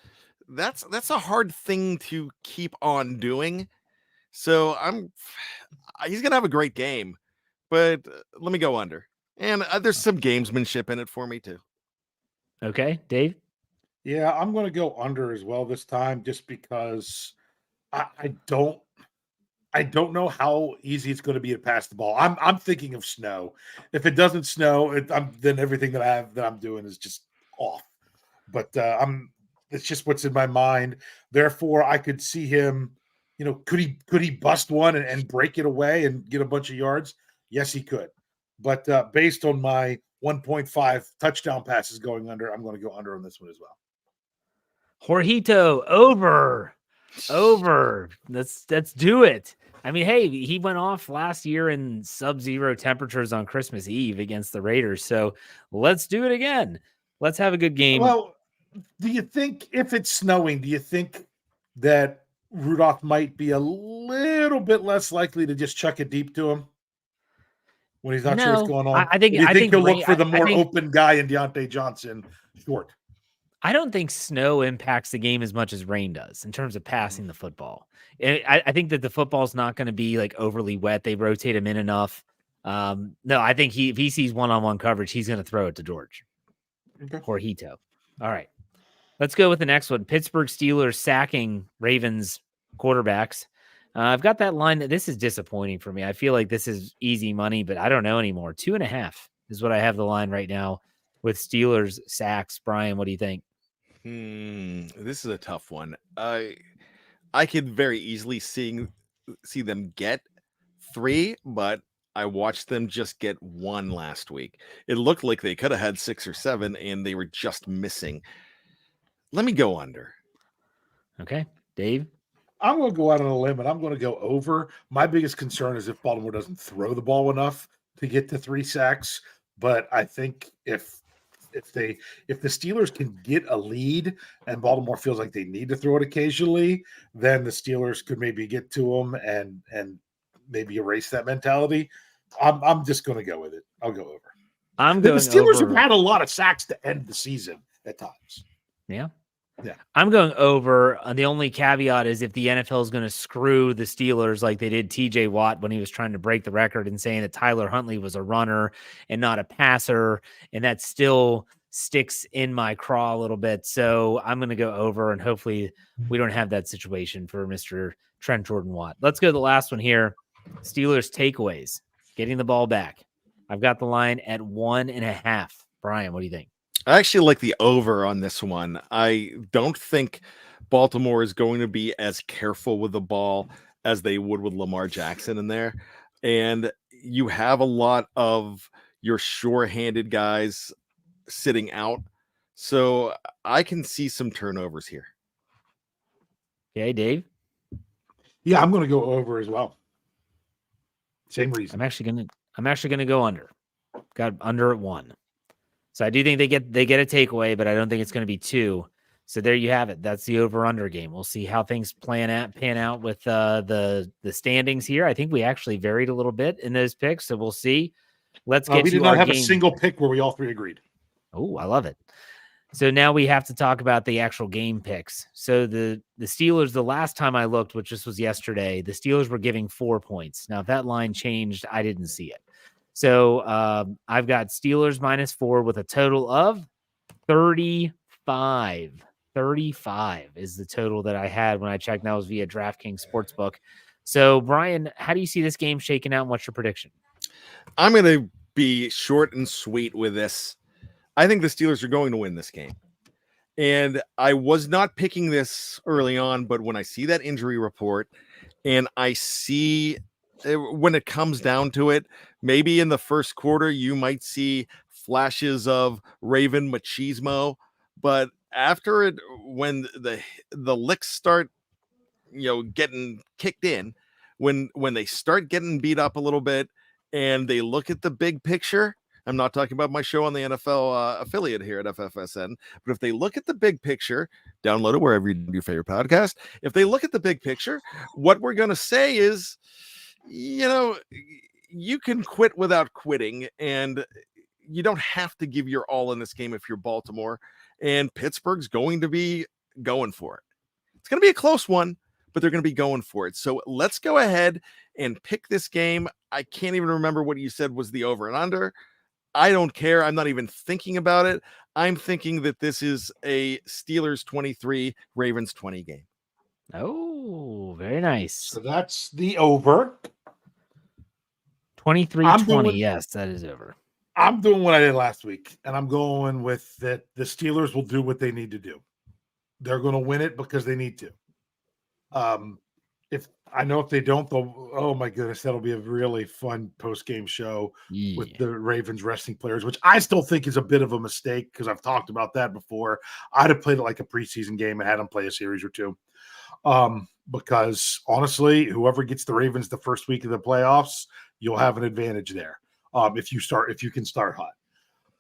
That's a hard thing to keep on doing. So he's going to have a great game, but let me go under. And there's some gamesmanship in it for me too. Okay, Dave? Yeah, I'm going to go under as well this time, just because I don't know how easy it's going to be to pass the ball. I'm thinking of snow. If it doesn't snow, then everything that I'm doing is just off. But it's just what's in my mind. Therefore, I could see him. You know, could he bust one and break it away and get a bunch of yards? Yes, he could. But based on my 1.5 touchdown passes going under, I'm going to go under on this one as well. Jorgito, over. Let's do it. I mean, hey, he went off last year in sub-zero temperatures on Christmas Eve against the Raiders. So let's do it again. Let's have a good game. Well, do you think if it's snowing, do you think that Rudolph might be a little bit less likely to just chuck it deep to him when he's not sure what's going on? I think he'll look for the more open guy in Deontay Johnson short. I don't think snow impacts the game as much as rain does in terms of passing the football. I think that the football's not going to be like overly wet. They rotate him in enough. No, I think if he sees one-on-one coverage, he's going to throw it to George. Okay. Jorgito. All right. Let's go with the next one. Pittsburgh Steelers sacking Ravens quarterbacks. I've got that line. This is disappointing for me. I feel like this is easy money, but I don't know anymore. 2.5 is what I have the line right now with Steelers sacks. Brian, what do you think? This is a tough one. I I could very easily see them get 3, but I watched them just get 1 last week. It looked like they could have had 6 or 7, and they were just missing. Let me go under. Okay, Dave. I'm going to go out on a limb, and I'm going to go over. My biggest concern is if Baltimore doesn't throw the ball enough to get to 3 sacks. But I think if the Steelers can get a lead and Baltimore feels like they need to throw it occasionally, then the Steelers could maybe get to them and maybe erase that mentality. I'm just going to go with it. I'll go over. The Steelers have had a lot of sacks to end the season at times. Yeah. Yeah. I'm going over. The only caveat is if the NFL is going to screw the Steelers like they did TJ Watt when he was trying to break the record and saying that Tyler Huntley was a runner and not a passer, and that still sticks in my craw a little bit. So I'm going to go over, and hopefully we don't have that situation for Mr. Trent Jordan Watt. Let's go to the last one here. Steelers takeaways, getting the ball back. I've got the line at 1.5. Brian, what do you think? I actually like the over on this one. I don't think Baltimore is going to be as careful with the ball as they would with Lamar Jackson in there. And you have a lot of your sure-handed guys sitting out. So I can see some turnovers here. Okay, Dave? Yeah, I'm going to go over as well. Same reason. I'm actually gonna go under. Got under at 1. So I do think they get a takeaway, but I don't think it's going to be 2. So there you have it. That's the over/under game. We'll see how things pan out with the standings here. I think we actually varied a little bit in those picks, so we'll see. Let's get we to did not our have game. a single pick where we all 3 agreed. Oh, I love it. So now we have to talk about the actual game picks. So the Steelers, the last time I looked, which this was yesterday, the Steelers were giving 4 points. Now, if that line changed, I didn't see it. So I've got Steelers -4 with a total of 35. 35 is the total that I had when I checked. That was via DraftKings Sportsbook. So, Brian, how do you see this game shaking out, and what's your prediction? I'm going to be short and sweet with this. I think the Steelers are going to win this game. And I was not picking this early on, but when I see that injury report and I see when it comes down to it, maybe in the first quarter, you might see flashes of Raven machismo, but after it, when the licks start, getting kicked in, when they start getting beat up a little bit and they look at the big picture, I'm not talking about my show on the NFL affiliate here at FFSN, but if they look at the big picture, download it wherever you do your favorite podcast. If they look at the big picture, what we're going to say is, you can quit without quitting, and you don't have to give your all in this game if you're Baltimore, and Pittsburgh's going to be going for it. It's going to be a close one, but they're going to be going for it. So let's go ahead and pick this game. I can't even remember what you said was the over and under. I don't care. I'm not even thinking about it. I'm thinking that this is a Steelers 23, Ravens 20 game. Oh, very nice. So that's the over. 23-20. Yes, that is over. I'm doing what I did last week, and I'm going with that the Steelers will do what they need to do. They're going to win it because they need to. If they don't, they'll, oh my goodness, that'll be a really fun post-game show with the Ravens resting players, which I still think is a bit of a mistake because I've talked about that before. I'd have played it like a preseason game and had them play a series or 2. Because honestly, whoever gets the Ravens the first week of the playoffs, you'll have an advantage there. If you can start hot.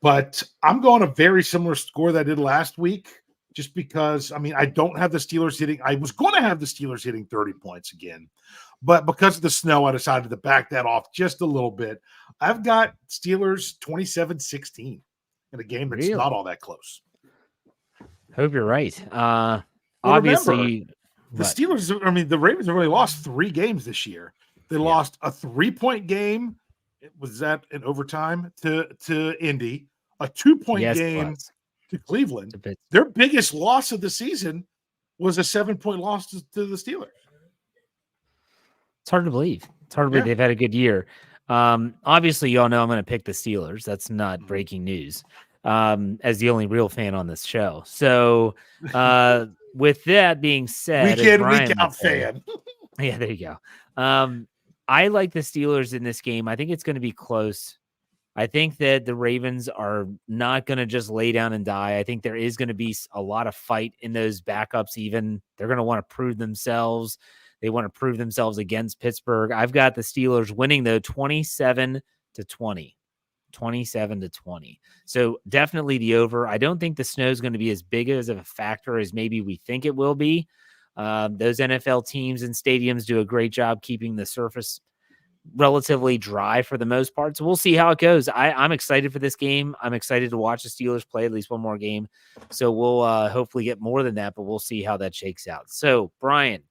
But I'm going a very similar score that I did last week, just because, I don't have the Steelers hitting. I was going to have the Steelers hitting 30 points again, but because of the snow, I decided to back that off just a little bit. I've got Steelers 27-16 in a game that's not all that close. Hope you're right. Obviously, remember, the Steelers, the Ravens have only lost 3 games this year. They lost a 3-point game. Was that in overtime to Indy? A 2-point game to Cleveland. Their biggest loss of the season was a 7-point loss to the Steelers. It's hard to believe. They've had a good year. Obviously, you all know I'm going to pick the Steelers. That's not breaking news. As the only real fan on this show. So with that being said, Week as in, Brian week would out say- fan. Yeah, there you go. I like the Steelers in this game. I think it's going to be close. I think that the Ravens are not going to just lay down and die. I think there is going to be a lot of fight in those backups. Even they're going to want to prove themselves. They want to prove themselves against Pittsburgh. I've got the Steelers winning though 27-20. 27-20. So definitely the over. I don't think the snow is going to be as big as of a factor as maybe we think it will be. Those NFL teams and stadiums do a great job keeping the surface relatively dry for the most part. So we'll see how it goes. I'm excited for this game. I'm excited to watch the Steelers play at least one more game. So we'll hopefully get more than that, but we'll see how that shakes out. So Brian,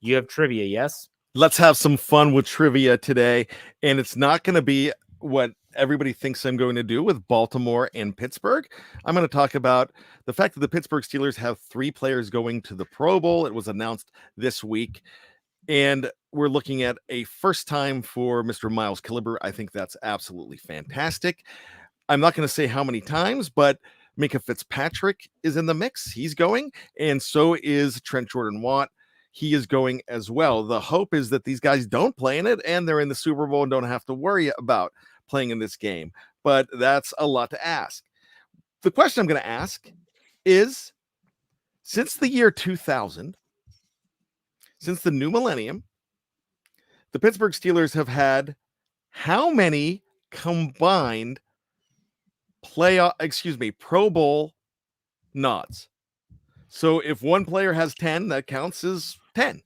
you have trivia, yes? Let's have some fun with trivia today. And it's not going to be what everybody thinks I'm going to do with Baltimore and Pittsburgh. I'm going to talk about the fact that the Pittsburgh Steelers have 3 players going to the Pro Bowl. It was announced this week. And we're looking at a first time for Mr. Miles Killebrew. I think that's absolutely fantastic. I'm not going to say how many times, but Minka Fitzpatrick is in the mix. He's going. And so is Trent Jordan-Watt. He is going as well. The hope is that these guys don't play in it and they're in the Super Bowl and don't have to worry about playing in this game. But that's a lot to ask. The question I'm going to ask is, since the year 2000, since the new millennium, the Pittsburgh Steelers have had how many combined Pro Bowl nods? So if one player has 10, that counts as 10.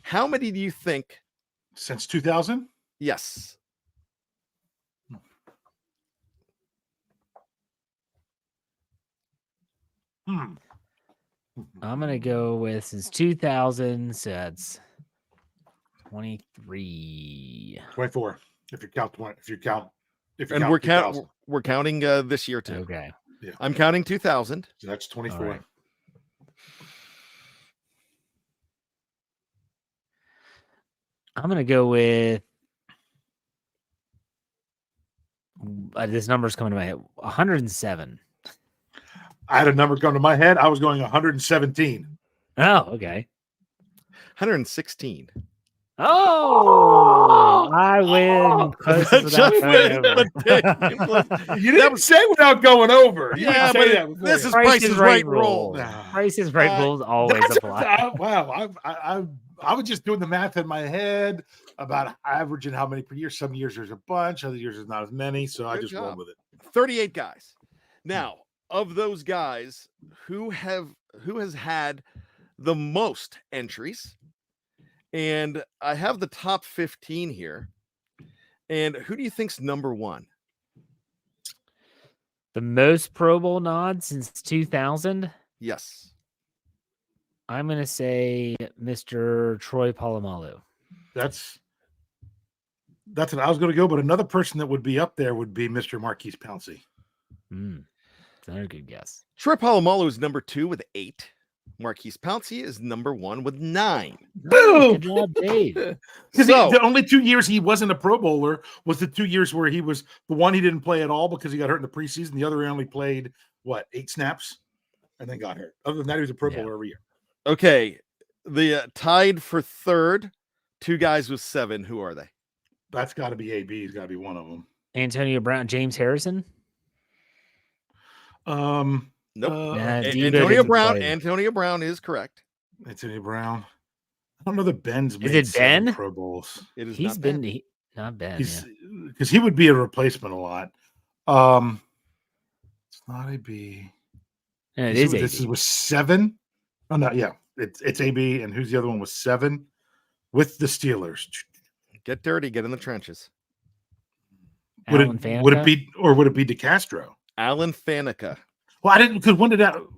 How many do you think? Since 2000? Yes. I'm going to go with since 2000, so that's 23. 24. If you count 20, if you count And we're counting this year too. Okay. Yeah. I'm counting 2000. So that's 24. Right. I'm going to go with this number's coming to my head. 107. I had a number come to my head. I was going 117. Oh, okay. 116. Oh, I win. Close without Just going win, over. but You didn't say without going over. You Yeah, didn't say but that before. this is Price is Right rule. rule. Price is Right rules always That's apply. wow. I was just doing the math in my head about averaging how many per year. Some years there's a bunch, other years there's not as many. So I Good just job. rolled with it. 38 guys. Now, of those guys, who has had the most entries? And I have the top 15 here. And who do you think's number 1? The most Pro Bowl nods since 2000. Yes. I'm going to say Mr. Troy Polamalu. That's what I was going to go. But another person that would be up there would be Mr. Marquise Pouncey. That's another good guess. Troy Polamalu is number 2 with 8. Marquise Pouncey is number 1 with 9. Boom! Good job, Dave. Because the only 2 years he wasn't a Pro Bowler was the 2 years where he was the one he didn't play at all because he got hurt in the preseason. The other he only played 8 snaps and then got hurt. Other than that, he was a Pro Bowler every year. Okay, the tied for 3rd, 2 guys with 7. Who are they? That's got to be AB. He's got to be one of them. Antonio Brown, James Harrison. Nope. Antonio Brown is correct. Antonio Brown. I don't know that Ben's made Is it Ben? Pro Bowls. It is. He's not been Ben. not bad. Because he would be a replacement a lot. It's not AB. No, it is AB. This was 7. Oh no, yeah, it's AB. And who's the other one? Was 7 with the Steelers. Get dirty. Get in the trenches. Would it be DeCastro? Alan Faneca. Well, I didn't, because when did Alan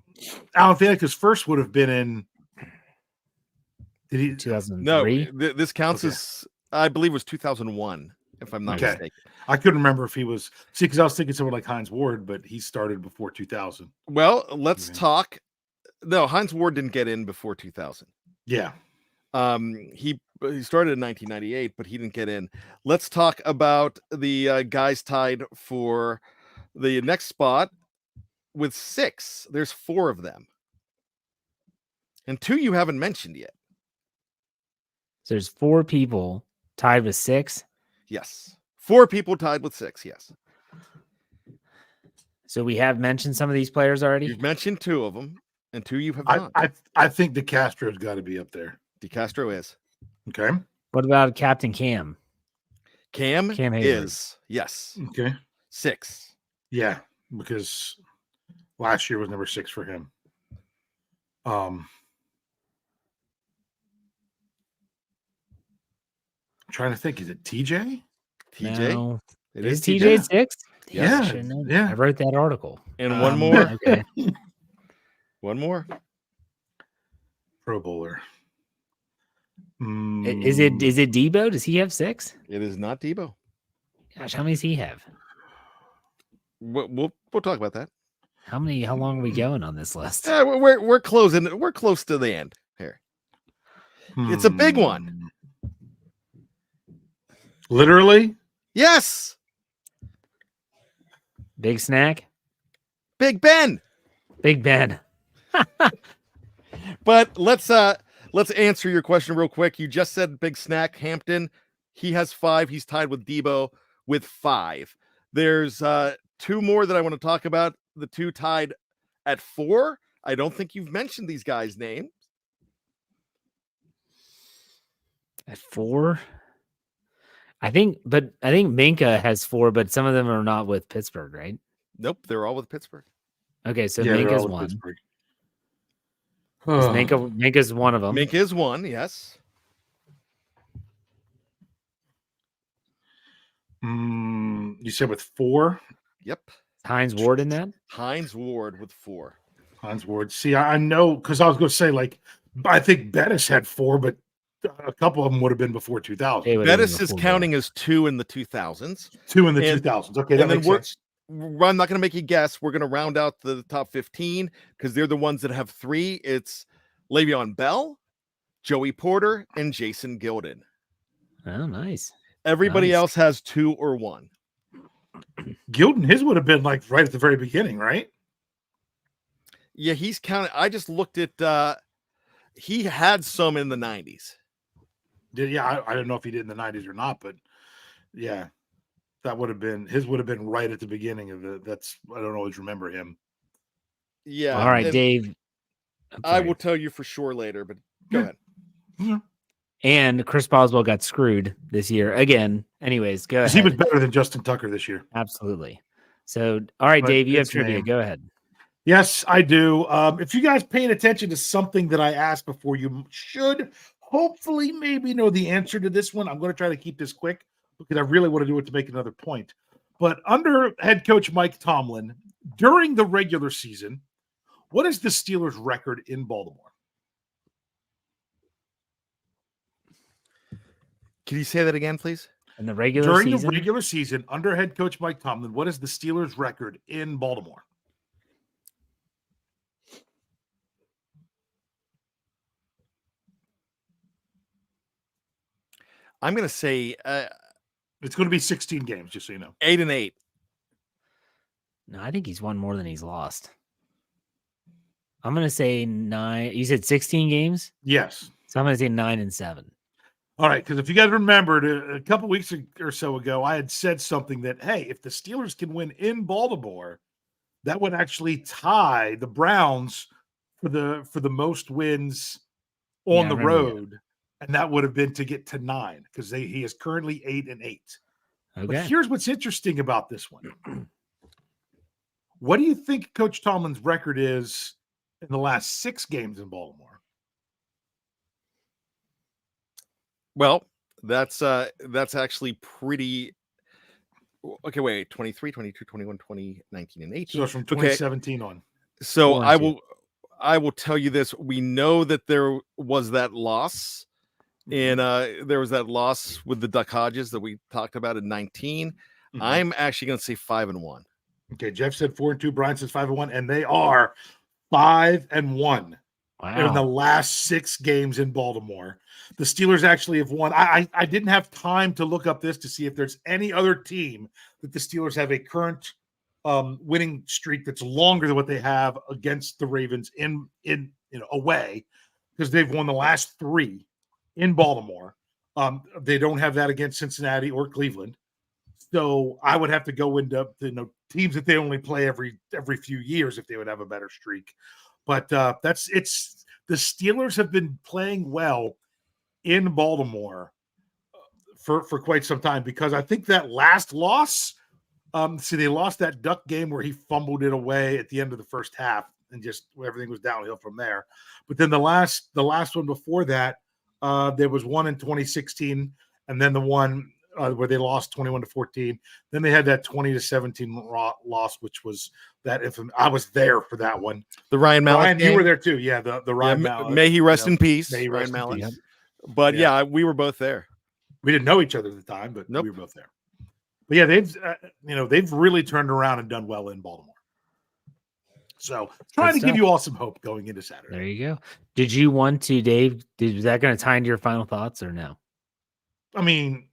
Faneca's first would have been in? Did he 2003? No, this counts as, I believe it was 2001, if I'm not mistaken. I couldn't remember if he was, because I was thinking someone like Hines Ward, but he started before 2000. Well, let's talk. No, Hines Ward didn't get in before 2000. Yeah. He started in 1998, but he didn't get in. Let's talk about the guys tied for the next spot with 6. There's 4 of them. And 2 you haven't mentioned yet. So there's 4 people tied with 6. Yes. 4 people tied with 6. Yes. So we have mentioned some of these players already. You've mentioned 2 of them, and 2 you have not. I think DeCastro's got to be up there. DeCastro is. Okay. What about Captain Cam? Cam Hayward. is. Yes. Okay. 6. Yeah, because last year was number 6 for him. I'm trying to think. Is it TJ? TJ. No. It Is is TJ 6? Yeah, I should know. yeah. I wrote that article. And one more. Okay. One more. Pro Bowler. Is it Debo? Does he have 6? It is not Debo. Gosh, how many does he have? We'll talk about that. How long are we going on this list? Yeah, we're closing. We're close to the end here. It's a big one. Literally? Yes. Big Snack? Big Ben. Big Ben. But let's answer your question real quick. You just said Big Snack Hampton. He has 5. He's tied with Debo with 5. There's 2 more that I want to talk about. The 2 tied at 4. I don't think you've mentioned these guys' names. At 4? I think Minka has 4, but some of them are not with Pittsburgh, right? Nope, they're all with Pittsburgh. Okay, so Yeah, they're Minka's all with 1. Pittsburgh. Minka's one of them. Minka is 1, yes. You said with 4? Yep. Hines Ward in that? Hines Ward with 4. Hines Ward. See, I know because I was going to say, like, I think Bettis had 4, but a couple of them would have been before 2000. Bettis is counting as 2 in the 2000s. 2 in the 2000s. Okay, that makes sense. I'm not going to make you guess. We're going to round out the top 15 because they're the ones that have 3. It's Le'Veon Bell, Joey Porter, and Jason Gilden. Oh, nice. Everybody else has 2 or 1. Gilden, his would have been like right at the very beginning, right? Yeah, he's counted. I just looked at he had some in the 90s. I don't know if he did in the 90s or not, but yeah, that would have been his would have been right at the beginning of it. I don't always remember him. Yeah. All right, Dave. I will tell you for sure later, but go ahead. Yeah. And Chris Boswell got screwed this year again. Anyways, go ahead. He was better than Justin Tucker this year. Absolutely. So, all right, Dave, you have trivia. Go ahead. Yes, I do. If you guys paying attention to something that I asked before, you should hopefully maybe know the answer to this one. I'm going to try to keep this quick because I really want to do it to make another point. But under head coach Mike Tomlin, during the regular season, what is the Steelers' record in Baltimore? Can you say that again, please? In the regular During season? the regular season, under head coach Mike Tomlin, what is the Steelers' record in Baltimore? I'm going to say It's going to be 16 games, just so you know. 8-8. No, I think he's won more than he's lost. I'm going to say 9. You said 16 games? Yes. So I'm going to say 9-7. All right, because if you guys remembered a couple weeks or so ago, I had said something that, hey, if the Steelers can win in Baltimore, that would actually tie the Browns for the most wins on the road, and that would have been to get to 9 because he is currently 8-8. Okay. But here's what's interesting about this one. What do you think Coach Tomlin's record is in the last 6 games in Baltimore? Well, that's actually pretty. Okay, wait, 23, 22, 21, 20, 19, and 18. So from 2017 on. So I will tell you this. We know that there was that loss, and there was that loss with the Duck Hodges that we talked about in 19. Mm-hmm. I'm actually going to say 5-1. Okay, Jeff said 4-2. Brian says 5-1, and they are 5-1. Wow. In the last 6 games in Baltimore. The Steelers actually have won. I didn't have time to look up this to see if there's any other team that the Steelers have a current winning streak that's longer than what they have against the Ravens in away. because they've won the last 3 in Baltimore. They don't have that against Cincinnati or Cleveland. So I would have to go into teams that they only play every few years if they would have a better streak. But the Steelers have been playing well in Baltimore for quite some time, because I think that last loss, they lost that Duck game where he fumbled it away at the end of the first half, and just everything was downhill from there. But then the last one before that, there was one in 2016, and then the one where they lost 21-14. Then they had that 20-17 loss, which was that infamous. I was there for that one. The Ryan Mallett Ryan, game. you were there too. Yeah, the Ryan Mallett. May he rest in peace. May he rest in Mallett. peace. But yeah, we were both there. We didn't know each other at the time, but Nope. we were both there. But yeah, they've really turned around and done well in Baltimore. So trying to give you all some hope going into Saturday. There you go. Did you want to, Dave? Was that going to tie into your final thoughts or no? I mean,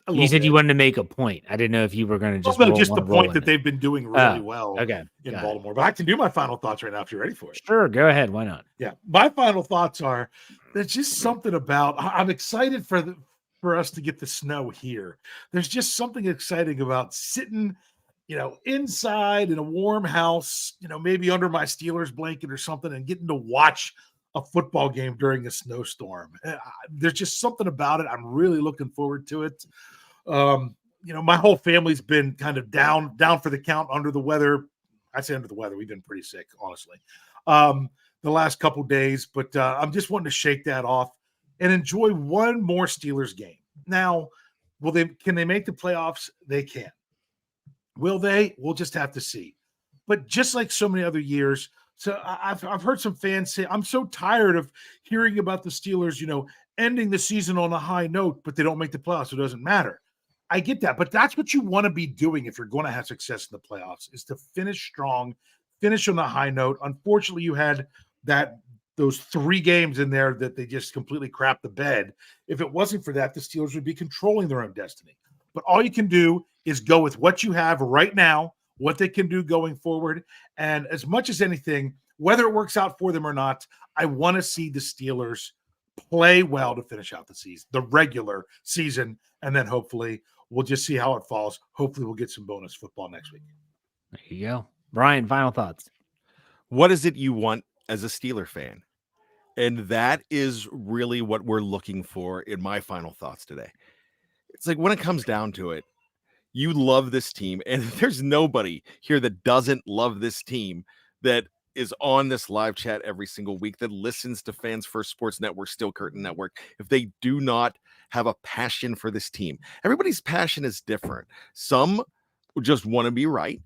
you said you wanted to make a point. I didn't know if you were going to just just the point that they've been doing really well in Baltimore. But I can do my final thoughts right now if you're ready for it. Sure, go ahead. Why not? Yeah, my final thoughts are there's just something about. I'm excited for us to get the snow here. There's just something exciting about sitting, inside in a warm house, maybe under my Steelers blanket or something, and getting to watch a football game during a snowstorm. There's just something about it. I'm really looking forward to it. My whole family's been kind of down for the count, under the weather. I say under the weather. We've been pretty sick, honestly, the last couple days. But I'm just wanting to shake that off and enjoy one more Steelers game. Now, can they make the playoffs? They can. Will they? We'll just have to see. But just like so many other years, so I've heard some fans say, I'm so tired of hearing about the Steelers, ending the season on a high note, but they don't make the playoffs. So it doesn't matter. I get that, but that's what you want to be doing if you're going to have success in the playoffs, is to finish strong, finish on a high note. Unfortunately, you had those 3 games in there that they just completely crapped the bed. If it wasn't for that, the Steelers would be controlling their own destiny. But all you can do is go with what you have right now, what they can do going forward. And as much as anything, whether it works out for them or not, I want to see the Steelers play well to finish out the season, the regular season. And then hopefully we'll just see how it falls. Hopefully we'll get some bonus football next week. There you go. Brian, final thoughts. What is it you want as a Steeler fan? And that is really what we're looking for in my final thoughts today. It's like, when it comes down to it, you love this team, and there's nobody here that doesn't love this team, that is on this live chat every single week, that listens to Fans First Sports Network, Steel Curtain Network, if they do not have a passion for this team. Everybody's passion is different. Some just want to be right.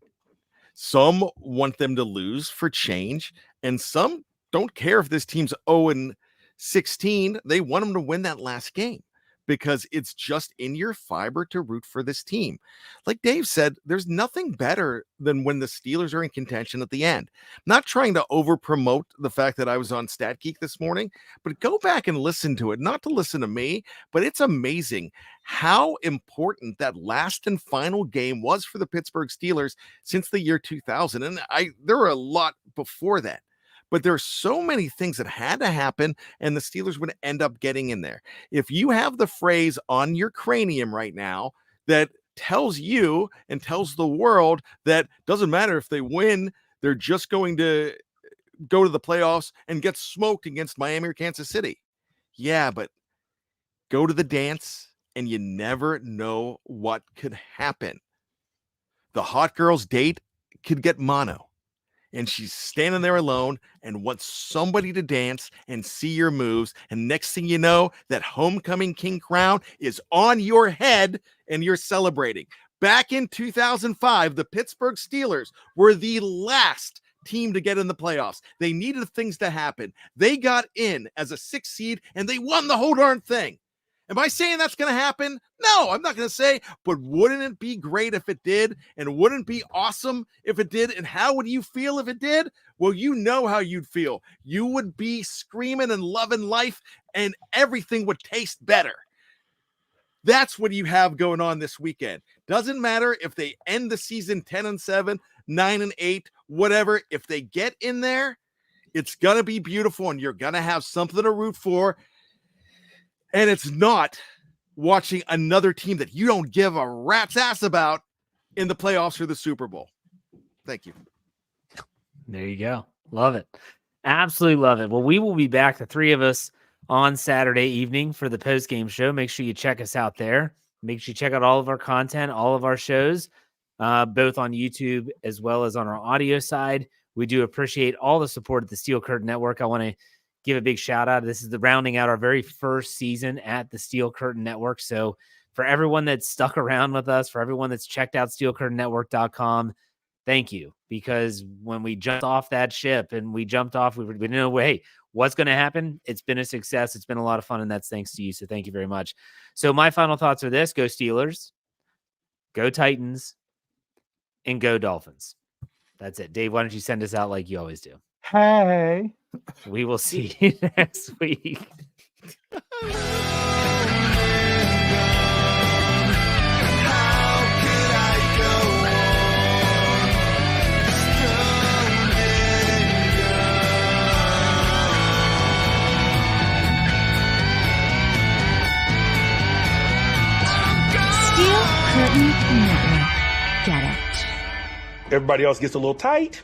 Some want them to lose for change, and some don't care if this team's 0-16. They want them to win that last game, because it's just in your fiber to root for this team. Like Dave said, there's nothing better than when the Steelers are in contention at the end. Not trying to over promote the fact that I was on Stat Geek this morning, but go back and listen to it. Not to listen to me, but it's amazing how important that last and final game was for the Pittsburgh Steelers since the year 2000. And there were a lot before that. But there are so many things that had to happen, and the Steelers would end up getting in there. If you have the phrase on your cranium right now that tells you and tells the world that doesn't matter if they win, they're just going to go to the playoffs and get smoked against Miami or Kansas City. Yeah, but go to the dance, and you never know what could happen. The hot girl's date could get mono, and she's standing there alone and wants somebody to dance and see your moves. And next thing you know, that homecoming king crown is on your head and you're celebrating. Back in 2005, the Pittsburgh Steelers were the last team to get in the playoffs. They needed things to happen. They got in as a 6th seed and they won the whole darn thing. Am I saying that's going to happen? No, I'm not going to say, but wouldn't it be great if it did? And wouldn't it be awesome if it did? And how would you feel if it did? Well, you know how you'd feel. You would be screaming and loving life, and everything would taste better. That's what you have going on this weekend. Doesn't matter if they end the season 10-7, 9-8, whatever. If they get in there, It's going to be beautiful, and you're going to have something to root for. And it's not watching another team that you don't give a rat's ass about in the playoffs or the Super Bowl. Thank you. There you go. Love it. Absolutely love it. Well, we will be back, the three of us, on Saturday evening for the post-game show. Make sure you check us out there. Make sure you check out all of our content, all of our shows, both on YouTube as well as on our audio side. We do appreciate all the support at the Steel Curtain Network. I want to give a big shout out. This is the rounding out our very first season at the Steel Curtain Network. So for everyone that's stuck around with us, for everyone that's checked out steelcurtainnetwork.com, thank you. Because when we jumped off that ship and we jumped off, we didn't know, hey, what's going to happen? It's been a success. It's been a lot of fun, and that's thanks to you. So thank you very much. So my final thoughts are this: go Steelers, go Titans, and go Dolphins. That's it. Dave, why don't you send us out like you always do? Hey. We will see you next week. Steel Curtain Network. Get it. Everybody else gets a little tight.